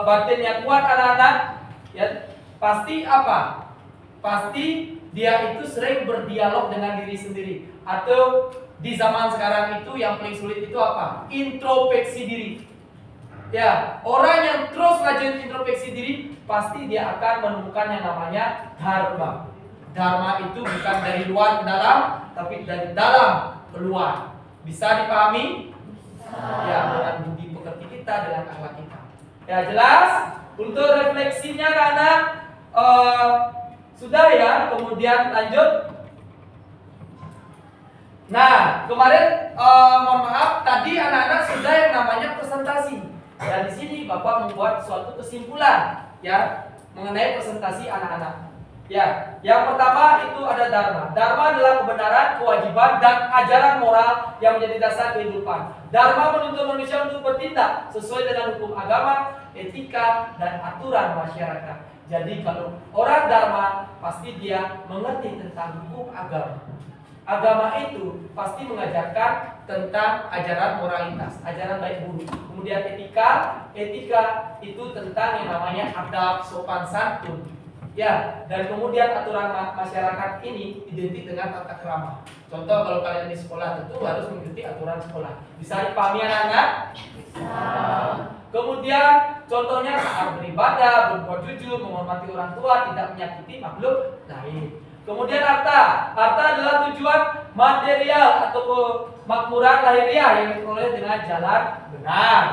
batinnya kuat anak-anak ya pasti apa? Pasti dia itu sering berdialog dengan diri sendiri. Atau di zaman sekarang itu yang paling sulit itu apa? Introspeksi diri. Ya, orang yang terus rajin introspeksi diri pasti dia akan menemukan yang namanya dharma. Dharma itu bukan dari luar ke dalam, tapi dari dalam keluar. Bisa dipahami? Ya, dengan budi pekerti kita, dengan akhlak kita. Ya, jelas? Untuk refleksinya anak-anak sudah ya, kemudian lanjut. Nah, kemarin mohon maaf, tadi anak-anak sudah yang namanya presentasi. Dan di sini Bapak membuat suatu kesimpulan ya mengenai presentasi anak-anak. Ya, yang pertama itu ada dharma. Dharma adalah kebenaran, kewajiban, dan ajaran moral yang menjadi dasar kehidupan. Dharma menuntut manusia untuk bertindak sesuai dengan hukum agama, etika, dan aturan masyarakat. Jadi kalau orang dharma pasti dia mengerti tentang hukum agama. Agama itu pasti mengajarkan tentang ajaran moralitas, ajaran baik buruk. Kemudian etika itu tentang yang namanya adab, sopan santun. Ya, dan kemudian aturan masyarakat ini identik dengan tata krama. Contoh kalau kalian di sekolah tentu harus mengikuti aturan sekolah. Bisa dipahami anak-anak? Bisa. Kemudian contohnya taat beribadah, berbuat jujur, menghormati orang tua, tidak menyakiti makhluk lain. Kemudian harta adalah tujuan material atau kemakmuran lahiriah yang diperoleh dengan jalan benar.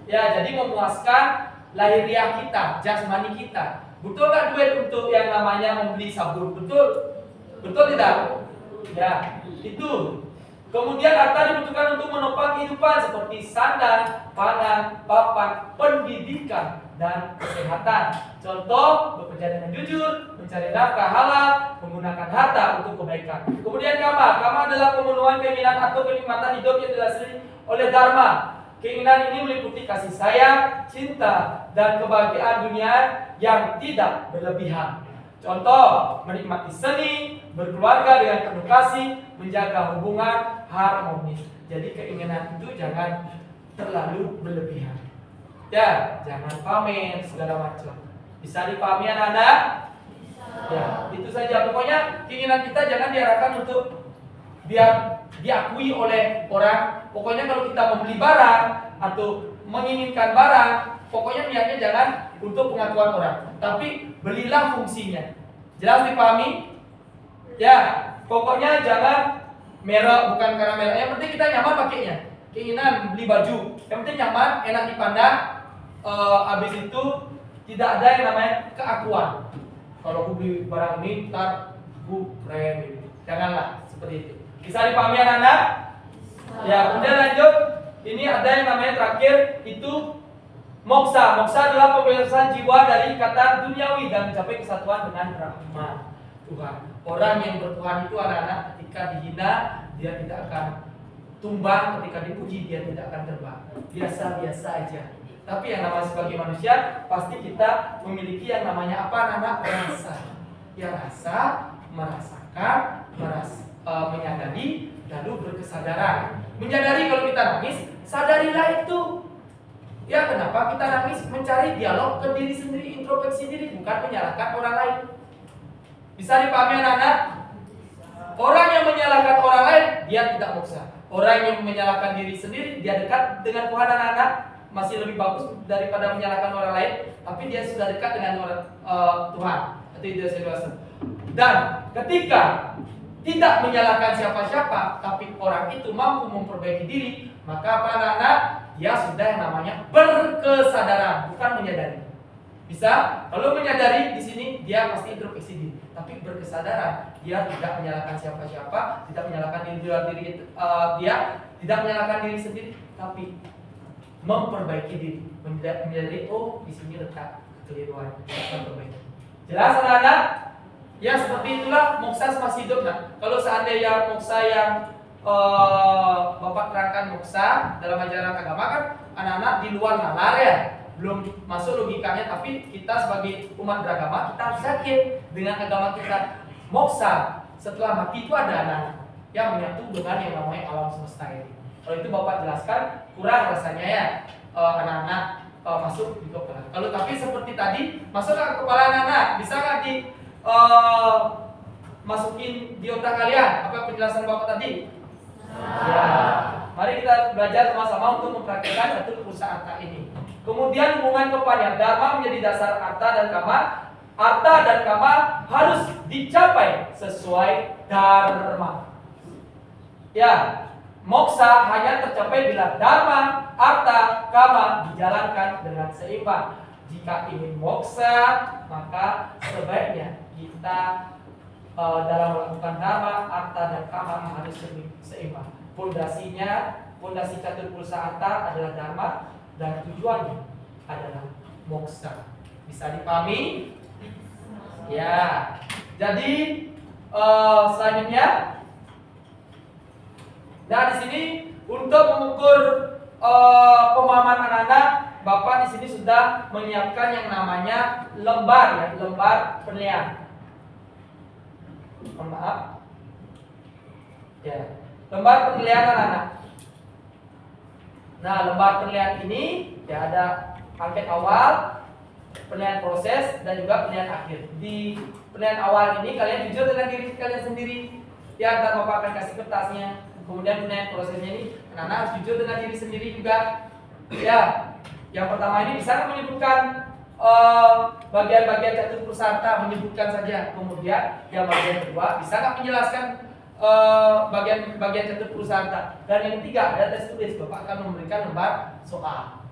Ya, jadi memuaskan lahiriah kita, jasmani kita. Betul nggak duit untuk yang namanya membeli sabun? Betul? Betul tidak? Ya, itu. Kemudian harta dibutuhkan untuk menopang kehidupan seperti sandang, pangan, papan, pendidikan, dan kesehatan. Contoh, bekerja dengan jujur, mencari nafkah halal, menggunakan harta untuk kebaikan. Kemudian kama adalah pemenuhan keinginan atau kenikmatan hidup yang didasari oleh dharma. Keinginan ini meliputi kasih sayang, cinta, dan kebahagiaan dunia yang tidak berlebihan. Contoh, menikmati seni, berkeluarga dengan penuh kasih, menjaga hubungan harmonis. Jadi keinginan itu jangan terlalu berlebihan. Ya, jangan pamer segala macam. Bisa dipahami anak-anak? Ya, itu saja. Pokoknya keinginan kita jangan diarahkan untuk biar diakui oleh orang. Pokoknya kalau kita membeli barang atau menginginkan barang, pokoknya niatnya jangan untuk pengakuan orang, tapi belilah fungsinya. Jelas dipahami? Ya, pokoknya jangan merek, bukan karena merek. Yang penting kita nyaman pakainya. Keinginan beli baju, yang penting nyaman, enak dipandang. Habis itu tidak ada yang namanya keakuan. Kalau aku beli barang ini, ntar aku keren gitu. Janganlah seperti itu. Bisa dipahami anak-anak? Ya, kemudian lanjut. Ini ada yang namanya terakhir itu moksa. Moksa adalah pembebasan jiwa dari ikatan duniawi dan mencapai kesatuan dengan rahmat Tuhan. Orang yang bertuhan itu anak-anak ketika dihina dia tidak akan tumbang, ketika dipuji dia tidak akan terbang. Biasa-biasa aja. Tapi yang namanya sebagai manusia pasti kita memiliki yang namanya apa anak-anak? Rasa. Ya rasa, merasakan, menyadari, lalu berkesadaran. Menyadari kalau kita nangis, sadarilah itu. Ya kenapa kita nangis? Mencari dialog ke diri sendiri, introspeksi diri, bukan menyalahkan orang lain. Bisa dipahami anak-anak? Orang yang menyalahkan orang lain, dia tidak moksa. Orang yang menyalahkan diri sendiri, dia dekat dengan Tuhan anak-anak. Masih lebih bagus daripada menyalahkan orang lain, tapi dia sudah dekat dengan Tuhan. Itu dia jelaskan. Dan ketika tidak menyalahkan siapa-siapa, tapi orang itu mampu memperbaiki diri, maka apa anak-anak? Dia sudah yang namanya berkesadaran, bukan menyadari. Bisa? Kalau menyadari di sini dia pasti introspeksi diri, tapi berkesadaran dia tidak menyalahkan siapa-siapa, tidak menyalahkan diri dia tidak menyalahkan diri sendiri, tapi memperbaiki diri, menyadari oh di sini letak kekeliruan, memperbaiki. Jelas anak-anak? Ya seperti itulah moksa semasa hidup. Nah, kalau seandainya moksa yang Bapak terangkan moksa dalam ajaran agama kan anak-anak di luar nalar ya, belum masuk logikanya, tapi kita sebagai umat beragama kita harus yakin dengan agama kita. Moksa setelah mati itu ada anak-anak yang menyatu dengan yang namanya alam semesta ini. Kalau itu Bapak jelaskan kurang rasanya ya anak-anak masuk di kepala. Kalau tapi seperti tadi masuk ke kepala anak-anak, bisa nggak di masukin di otak kalian apa penjelasan Bapak tadi? Ya, mari kita belajar sama-sama untuk mempraktikkan satu perusahaan arta ini. Kemudian hubungan kepadanya, dharma menjadi dasar arta dan kama. Arta dan kama harus dicapai sesuai dharma. Ya, moksa hanya tercapai bila dharma, arta, kama dijalankan dengan seimbang. Jika ingin moksa, maka sebaiknya kita dalam melakukan dharma, arta, dan kama harus seimbang. Pondasi catur pulsa arta adalah dharma dan tujuannya adalah moksa. Bisa dipahami? Ya. Jadi selanjutnya, nah di sini untuk mengukur pemahaman anak-anak, Bapak di sini sudah menyiapkan yang namanya lembar ya, lembar penilaian. Maaf. Ya, lembar penilaian anak-anak. Nah, lembar penilaian ini ya ada angket awal, penilaian proses, dan juga penilaian akhir. Di penilaian awal ini kalian jujur dengan diri kalian sendiri. Ya, ntar Bapak akan kasih kertasnya. Kemudian penilaian prosesnya ini anak-anak harus jujur dengan diri sendiri juga. Ya, yang pertama ini bisa menyebutkan bagian-bagian catur purusarta, menyebutkan saja. Kemudian yang bagian kedua bisa nggak menjelaskan bagian catur purusarta. Dan yang ketiga ada tes tulis. Bapak akan memberikan lembar soal.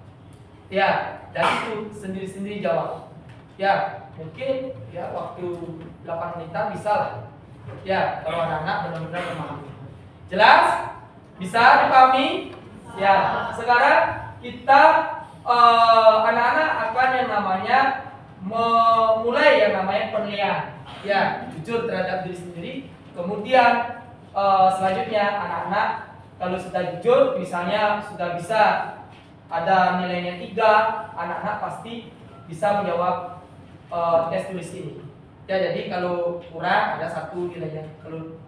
Ya, dan itu sendiri-sendiri jawab. Ya, mungkin ya waktu 8 menitan bisa lah. Ya, kalau anak-anak benar-benar memahami. Jelas? Bisa dipahami? Ya, sekarang kita anak-anak akan yang namanya memulai yang namanya penilaian. Ya, jujur terhadap diri sendiri. Kemudian selanjutnya anak-anak kalau sudah jujur, misalnya sudah bisa ada nilainya 3, anak-anak pasti bisa menjawab tes tulis ini. Ya, jadi kalau kurang ada 1 nilainya. Kalau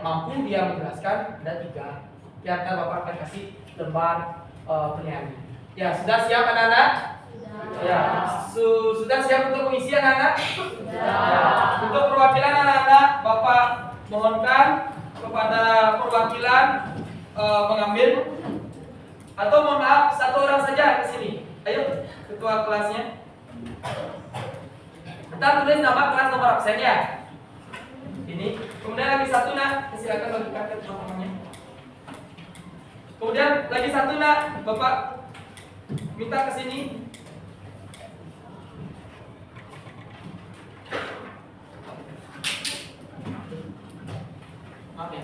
mampu dia menjelaskan ada 3. Ya, ntar Bapak akan kasih lembar penilaian. Ya, sudah siap anak-anak? Ya, sudah siap untuk mengisi anak-anak? Ya. Untuk perwakilan anak-anak, Bapak mohonkan kepada perwakilan mengambil Atau mohon maaf, satu orang saja ke sini. Ayo, ketua kelasnya. Ntar tulis nama kelas nomor absen ya. Ini. Kemudian lagi satu nak, silakan bagikan ke teman-temannya. Kemudian lagi satu nak, Bapak minta ke sini. Maaf ya.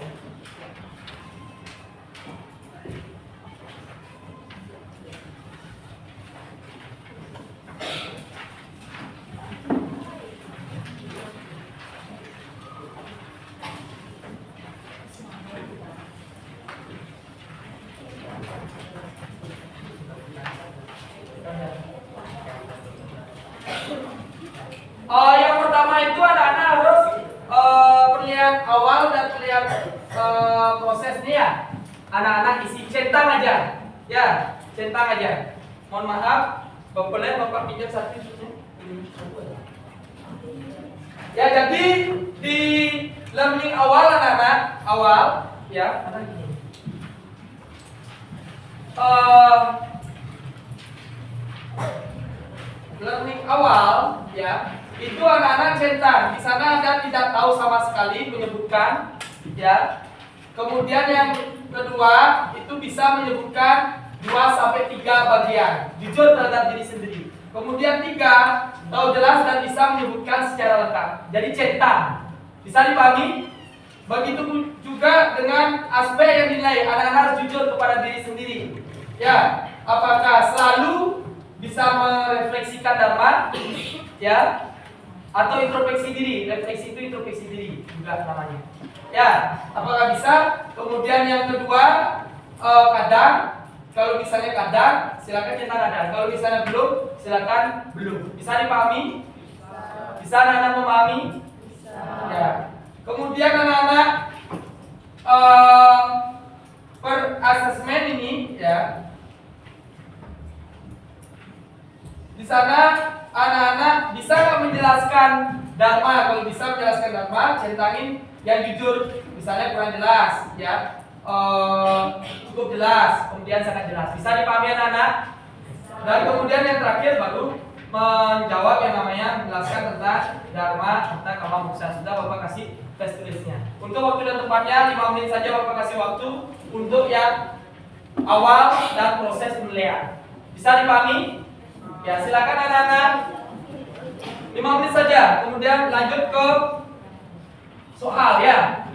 Yang pertama itu anak-anak harus penilaian awal dan penilaian prosesnya ya. Anak-anak isi centang aja, ya centang aja. Mohon maaf, bapak pinjam satu jutnya. Ya jadi di learning awal anak-anak awal ya. Mana gini. Learning awal ya. Itu anak-anak centang. Di sana Anda tidak tahu sama sekali menyebutkan ya. Kemudian yang kedua itu bisa menyebutkan 2 sampai 3 bagian. Jujur terhadap diri sendiri. Kemudian 3 tahu jelas dan bisa menyebutkan secara lengkap. Jadi centang. Bisa dipahami? Begitu juga dengan aspek yang dinilai. Anak-anak harus jujur kepada diri sendiri. Ya, apakah selalu bisa merefleksikan dharma ya, atau introspeksi diri. Refleksi itu introspeksi diri juga namanya ya, apakah bisa. Kemudian yang kedua kadang, kalau misalnya kadang silakan centang kadang, kalau misalnya belum silakan belum. Bisa dipahami? Bisa anak-anak memahami? Ya. Kemudian anak-anak per asesmen ini ya. Di sana anak-anak bisa nggak menjelaskan dharma? Kalau bisa menjelaskan dharma, centangin yang jujur. Misalnya kurang jelas, ya, cukup jelas, kemudian sangat jelas. Bisa dipahami anak-anak? Dan kemudian yang terakhir baru menjawab yang namanya menjelaskan tentang dharma, tentang kama moksa. Sudah Bapak kasih tes tulisnya. Untuk waktu dan tempatnya 5 menit saja Bapak kasih waktu untuk yang awal dan proses penilaian. Bisa dipahami? Ya, silakan anak-anak. 5 menit saja. Kemudian lanjut ke soal ya.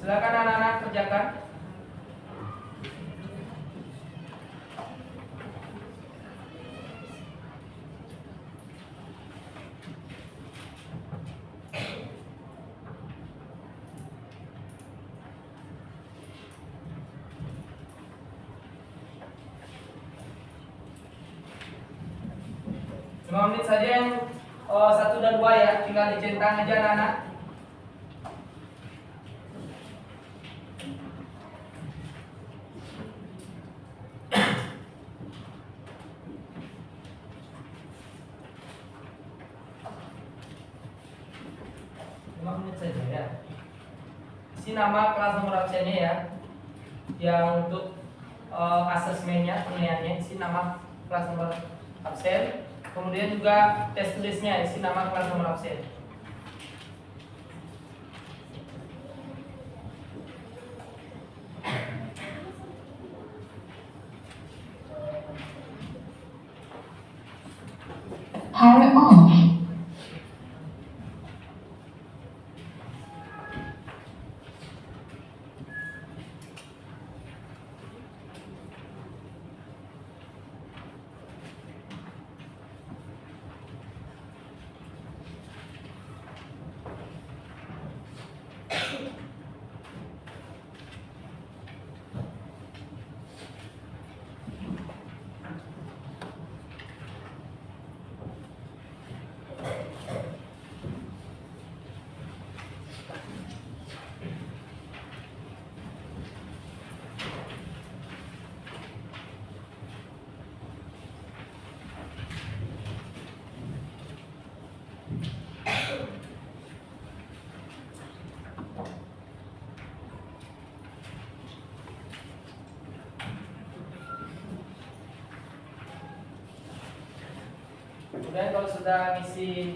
Silakan anak-anak kerjakan. Lima menit saja yang 1 dan 2 ya, tinggal dicentang aja anak-anak. Saja ya. Isi nama kelas nomor absennya ya. Yang untuk asesmennya, penilaiannya isi nama kelas nomor absen. Kemudian juga tes tulisnya isi nama kelas nomor absen. Power off. Kemudian kalau sudah ngisi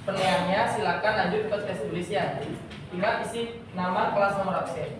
penilaiannya, silakan lanjut ke tes tulisnya. Tinggal isi nama, kelas, nomor absen.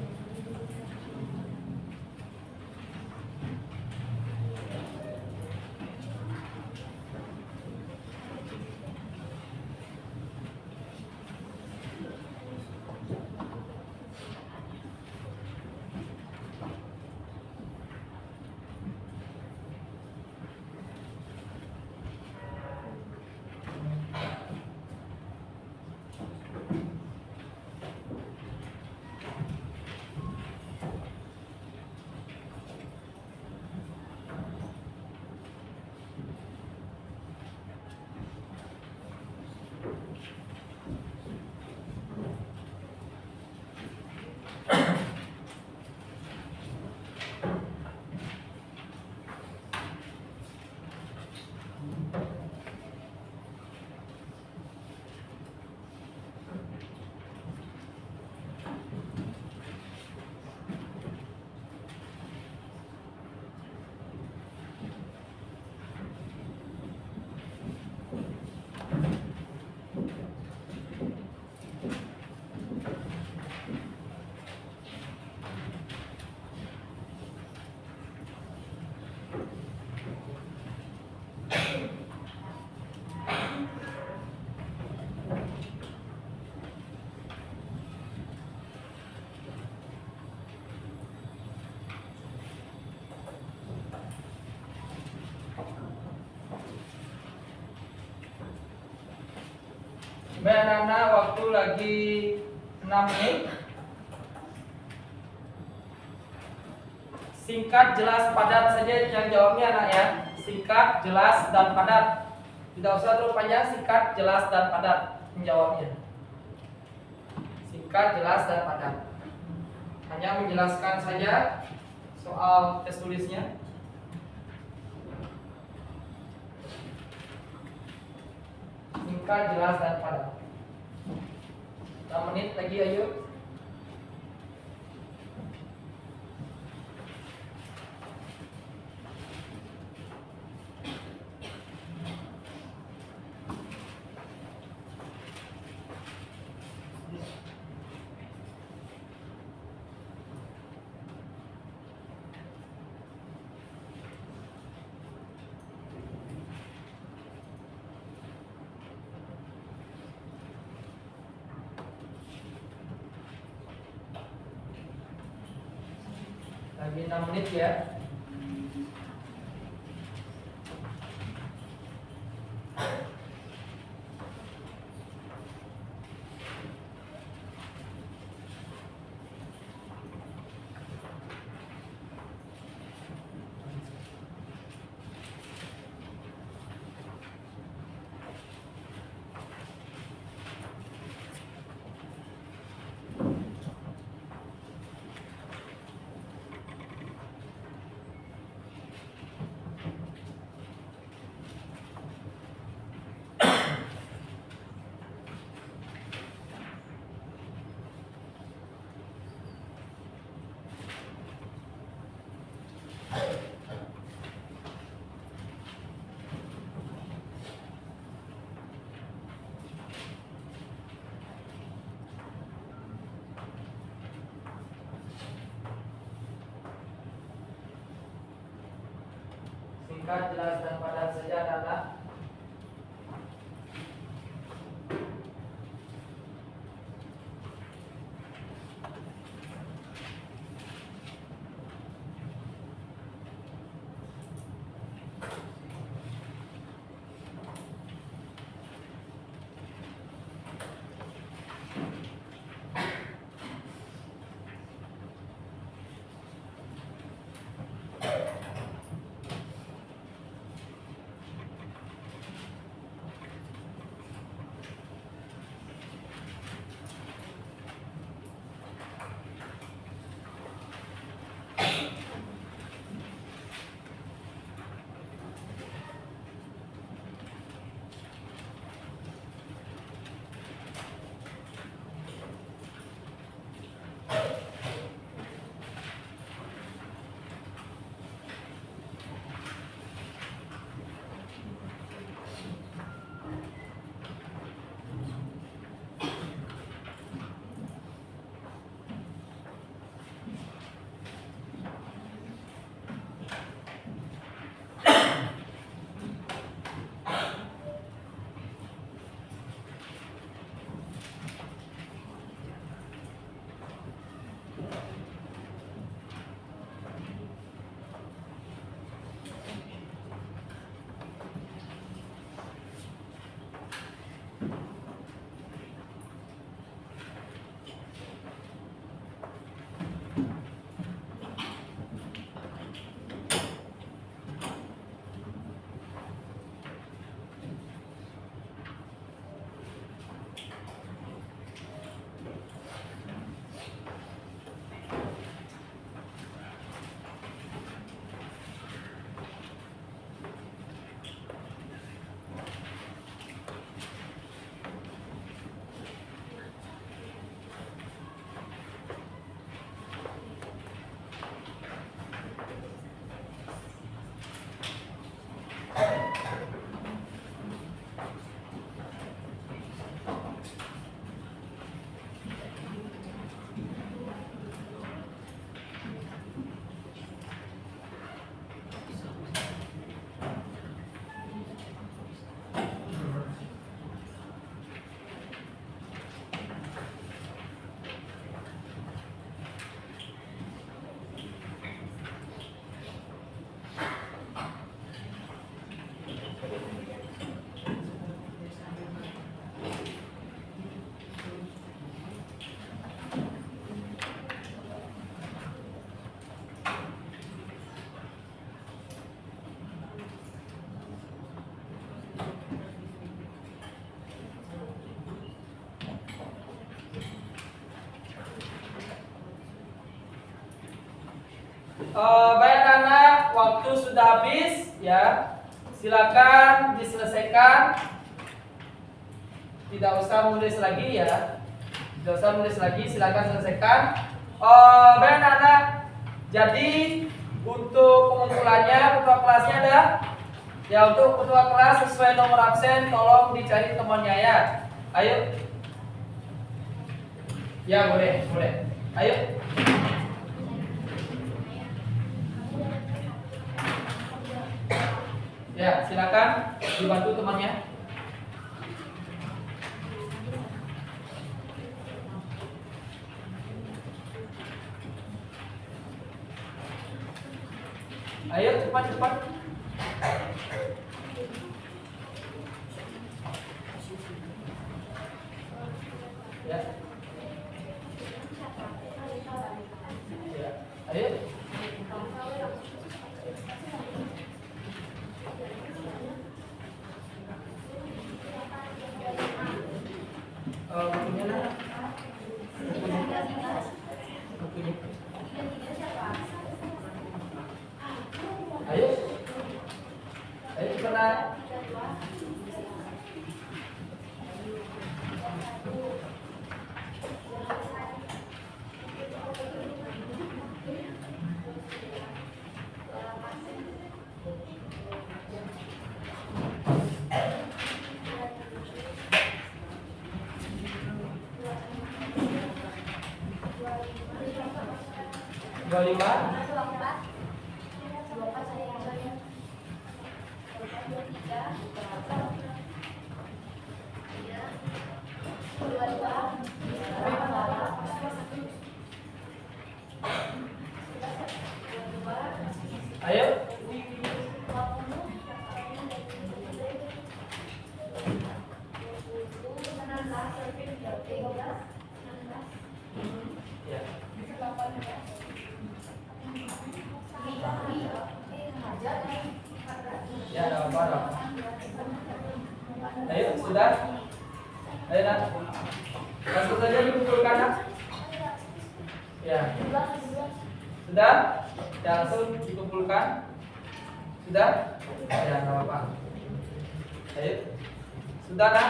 Mbak Nana, waktu lagi 6 menit. Singkat, jelas, padat saja yang jawabnya anak ya. Singkat, jelas, dan padat. Tidak usah terlalu panjang, singkat, jelas, dan padat menjawabnya. Singkat, jelas, dan padat. Hanya menjelaskan saja soal tes tulisnya. Singkat, jelas, dan padat. 6 menit lagi, ayo. Lagi 6 menit ya. Singkat, jelas, dan padat saja anak-anak. Baik anak, waktu sudah habis ya. Silakan diselesaikan. Tidak usah menulis lagi ya. Tidak usah menulis lagi, silakan selesaikan. Baik anak. Jadi untuk pengumpulannya ketua kelasnya ada. Ya, untuk ketua kelas sesuai nomor absen tolong dicari temannya ya. Ayo. Ya, boleh, boleh. Ayo. Ya, silakan dibantu temannya. Ayo cepat cepat. Ya. Ya. Ayo. Bukunya lah. Bukunya. Ayo. Ayo cepat. Dua lima. Ayo. Ya. Ya, ada apa? Ayo, sudah? Ayo, nak. Langsung saja dikumpulkan, nak. Ya. Sudah? Ya, langsung dikumpulkan. Sudah? Ya, nggak apa-apa. Ayo. Sudah, nak?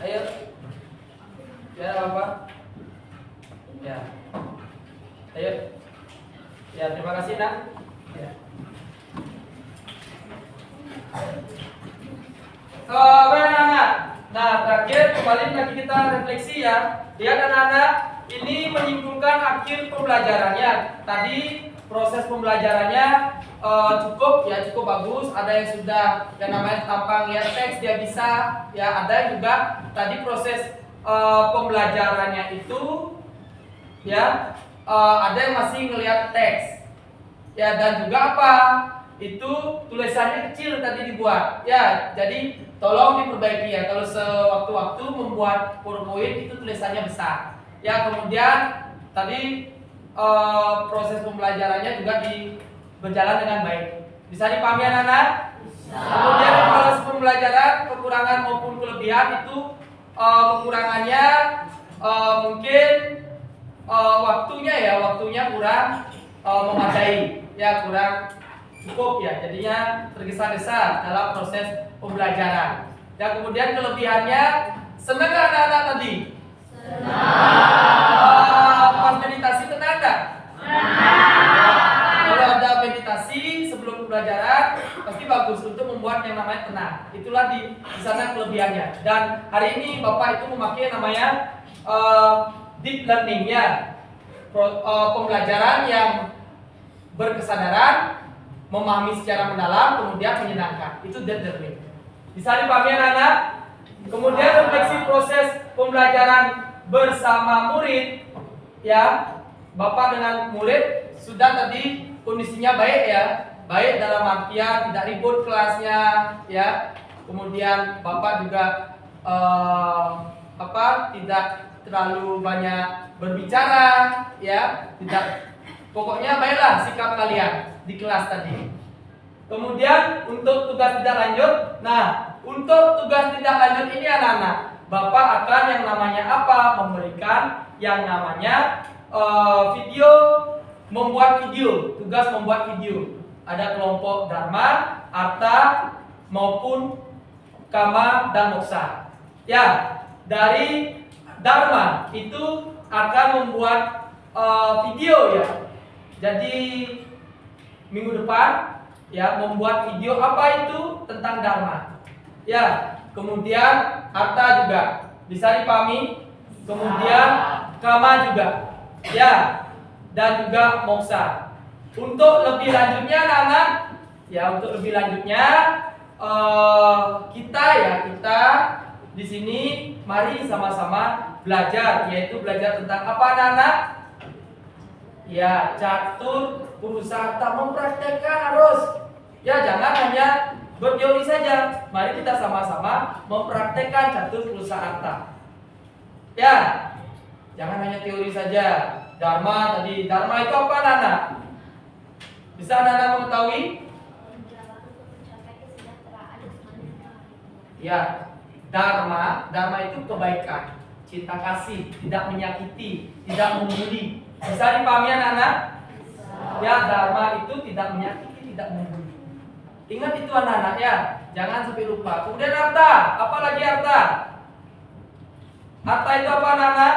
Ayo. Ya, nggak apa-apa. Ya. Ayo. Ya, terima kasih, nak. Ya. Baik anak. Nah, terakhir kembali lagi kita refleksi ya. Lihat anak-anak, ini menyimpulkan akhir pembelajarannya. Tadi proses pembelajarannya cukup ya, cukup bagus. Ada yang sudah yang namanya tampang lihat teks dia bisa ya. Ada yang juga tadi proses pembelajarannya itu ya ada yang masih ngelihat teks ya, dan juga apa itu tulisannya kecil tadi dibuat ya, jadi tolong diperbaiki ya. Kalau sewaktu-waktu membuat PowerPoint itu tulisannya besar ya. Kemudian tadi proses pembelajarannya juga berjalan dengan baik, bisa dipahami anak-anak? Kemudian evaluasi pembelajaran, kekurangan maupun kelebihan itu kekurangannya mungkin waktunya kurang memadai ya, kurang cukup ya, jadinya tergesa-gesa dalam proses pembelajaran ya. Kemudian kelebihannya, senang gak anak-anak tadi? Pas meditasi tenang gak? Kalau ada meditasi sebelum pembelajaran pasti bagus untuk membuat yang namanya tenang. Itulah di sana kelebihannya. Dan hari ini Bapak itu memakai namanya deep learning ya, pembelajaran yang berkesadaran, memahami secara mendalam, kemudian menyenangkan. Itu deep learning. Bisa dipahami anak-anak? Kemudian refleksi proses pembelajaran bersama murid ya. Bapak dengan murid sudah tadi kondisinya baik ya, baik dalam artian tidak ribut kelasnya ya. Kemudian Bapak juga tidak terlalu banyak berbicara ya, tidak, pokoknya baiklah sikap kalian di kelas tadi. Kemudian untuk tugas tidak lanjut, nah untuk tugas tidak lanjut ini anak-anak, Bapak akan yang namanya apa, memberikan yang namanya video membuat video, tugas membuat video. Ada kelompok Dharma, Arta maupun Kama dan Moksa. Ya, dari Dharma itu akan membuat video ya. Jadi minggu depan ya membuat video apa itu tentang Dharma. Ya, kemudian Arta juga bisa dipahami. Kemudian Kama juga. Ya, dan juga Moksa. Untuk lebih lanjutnya anak-anak, ya untuk lebih lanjutnya kita di sini mari sama-sama belajar, yaitu belajar tentang apa anak-anak? Ya, catur Purusarta, mempraktekkan harus. Ya, jangan hanya berteori saja. Mari kita sama-sama mempraktekkan catur Purusarta. Ya, jangan hanya teori saja. Dharma tadi, Dharma itu apa anak-anak? Bisa anak-anak mengetahui? Ya, Dharma itu kebaikan, cinta kasih, tidak menyakiti, tidak membuli. Bisa dipahami anak-anak? Ya, Dharma itu tidak menyakiti, tidak membuli. Ingat itu anak-anak ya, jangan sampai lupa. Kemudian Arta, apa lagi Arta? Arta itu apa anak-anak?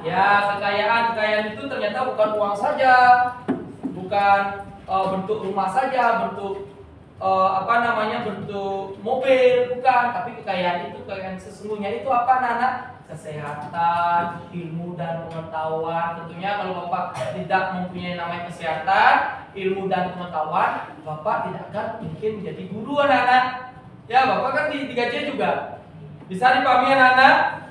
Ya, kekayaan itu ternyata bukan uang saja, bukan bentuk rumah saja, bentuk bentuk mobil, bukan. Tapi kekayaan sesungguhnya itu apa anak-anak? Kesehatan, ilmu dan pengetahuan. Tentunya kalau Bapak tidak mempunyai namanya kesehatan, ilmu dan pengetahuan, Bapak tidak akan mungkin menjadi guru anak-anak. Ya, Bapak kan digaji juga. Bisa dipahami anak-anak?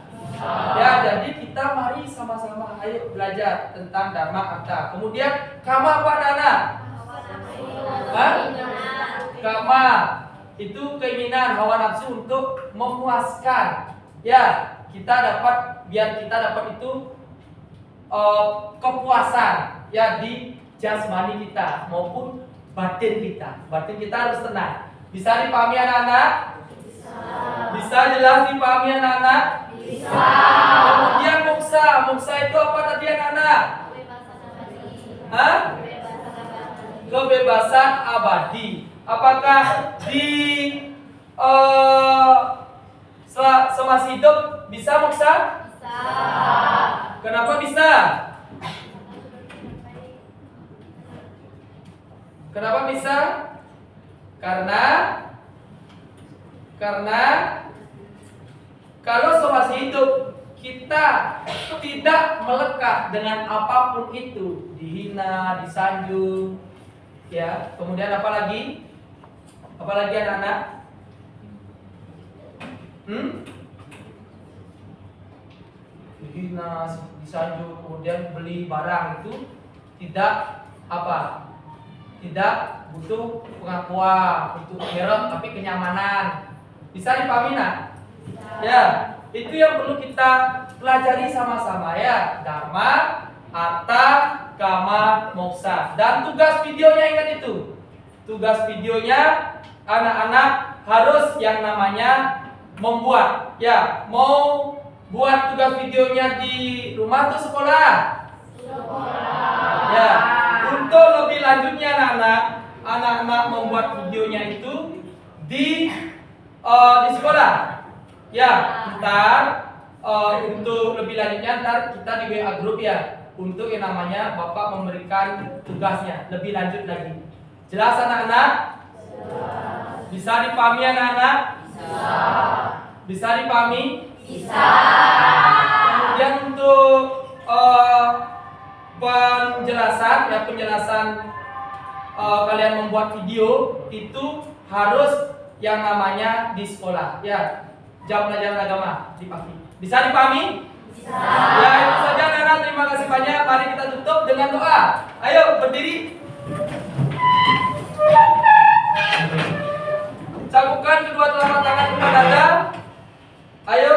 Ya, jadi kita mari sama-sama ayo belajar tentang Dharma Arta. Kemudian Kama apa anak-anak? Kama itu keinginan, hawa nafsu untuk memuaskan. Ya, biar kita dapat itu kepuasan ya di jasmani kita maupun batin kita. Batin kita harus tenang. Bisa dipahami anak-anak? Bisa jelas dipahami anak-anak? Bisa. Kemudian moksa itu apa tadi anak-anak? Kebebasan abadi. Apakah di semasa hidup bisa moksa? Bisa. Kenapa bisa? Kenapa bisa? Karena kalau semasa hidup kita tidak melekat dengan apapun itu, dihina, disanjung, ya. Kemudian apa lagi? Apa lagi anak-anak? Dihina, disanjung, kemudian beli barang itu tidak apa? Tidak butuh pengakuan, butuh merek, tapi kenyamanan. Bisa dipahami nak? Ya, itu yang perlu kita pelajari sama-sama ya. Dharma, Arta, Kama, Moksa. Dan tugas videonya ingat itu. Tugas videonya anak-anak harus yang namanya membuat. Ya, mau buat tugas videonya di rumah atau sekolah? Sekolah. Ya, untuk lebih lanjutnya anak-anak membuat videonya itu di sekolah. Ya, ntar untuk lebih lanjutnya ntar kita di WA grup ya, untuk yang namanya Bapak memberikan tugasnya lebih lanjut lagi. Jelas anak-anak? Bisa dipahami anak-anak? Bisa dipahami? Bisa. Kemudian untuk penjelasan kalian membuat video itu harus yang namanya di sekolah ya, jam pelajaran agama dipahami. Bisa dipahami? Bisa. Ya, itu saja anak-anak, terima kasih banyak. Mari kita tutup dengan doa. Ayo berdiri. Cangkukkan kedua telapak tangan ke dada. Ayo,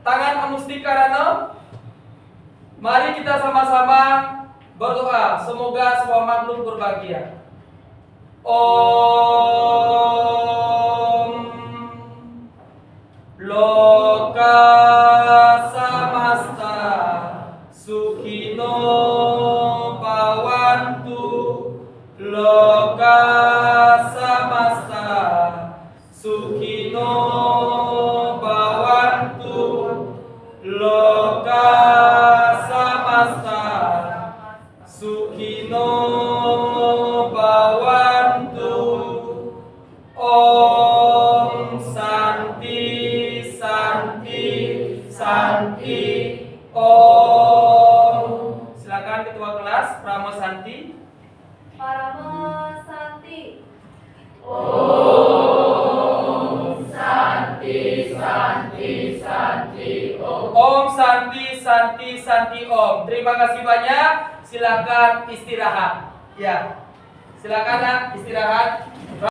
tangan Amusdikarana. Mari kita sama-sama berdoa. Semoga semua makhluk berbahagia. Om Loka Samasta Sukhino Om Santi Santi Santi Om. Terima kasih banyak. Silakan istirahat. Ya. Silakan nak istirahat.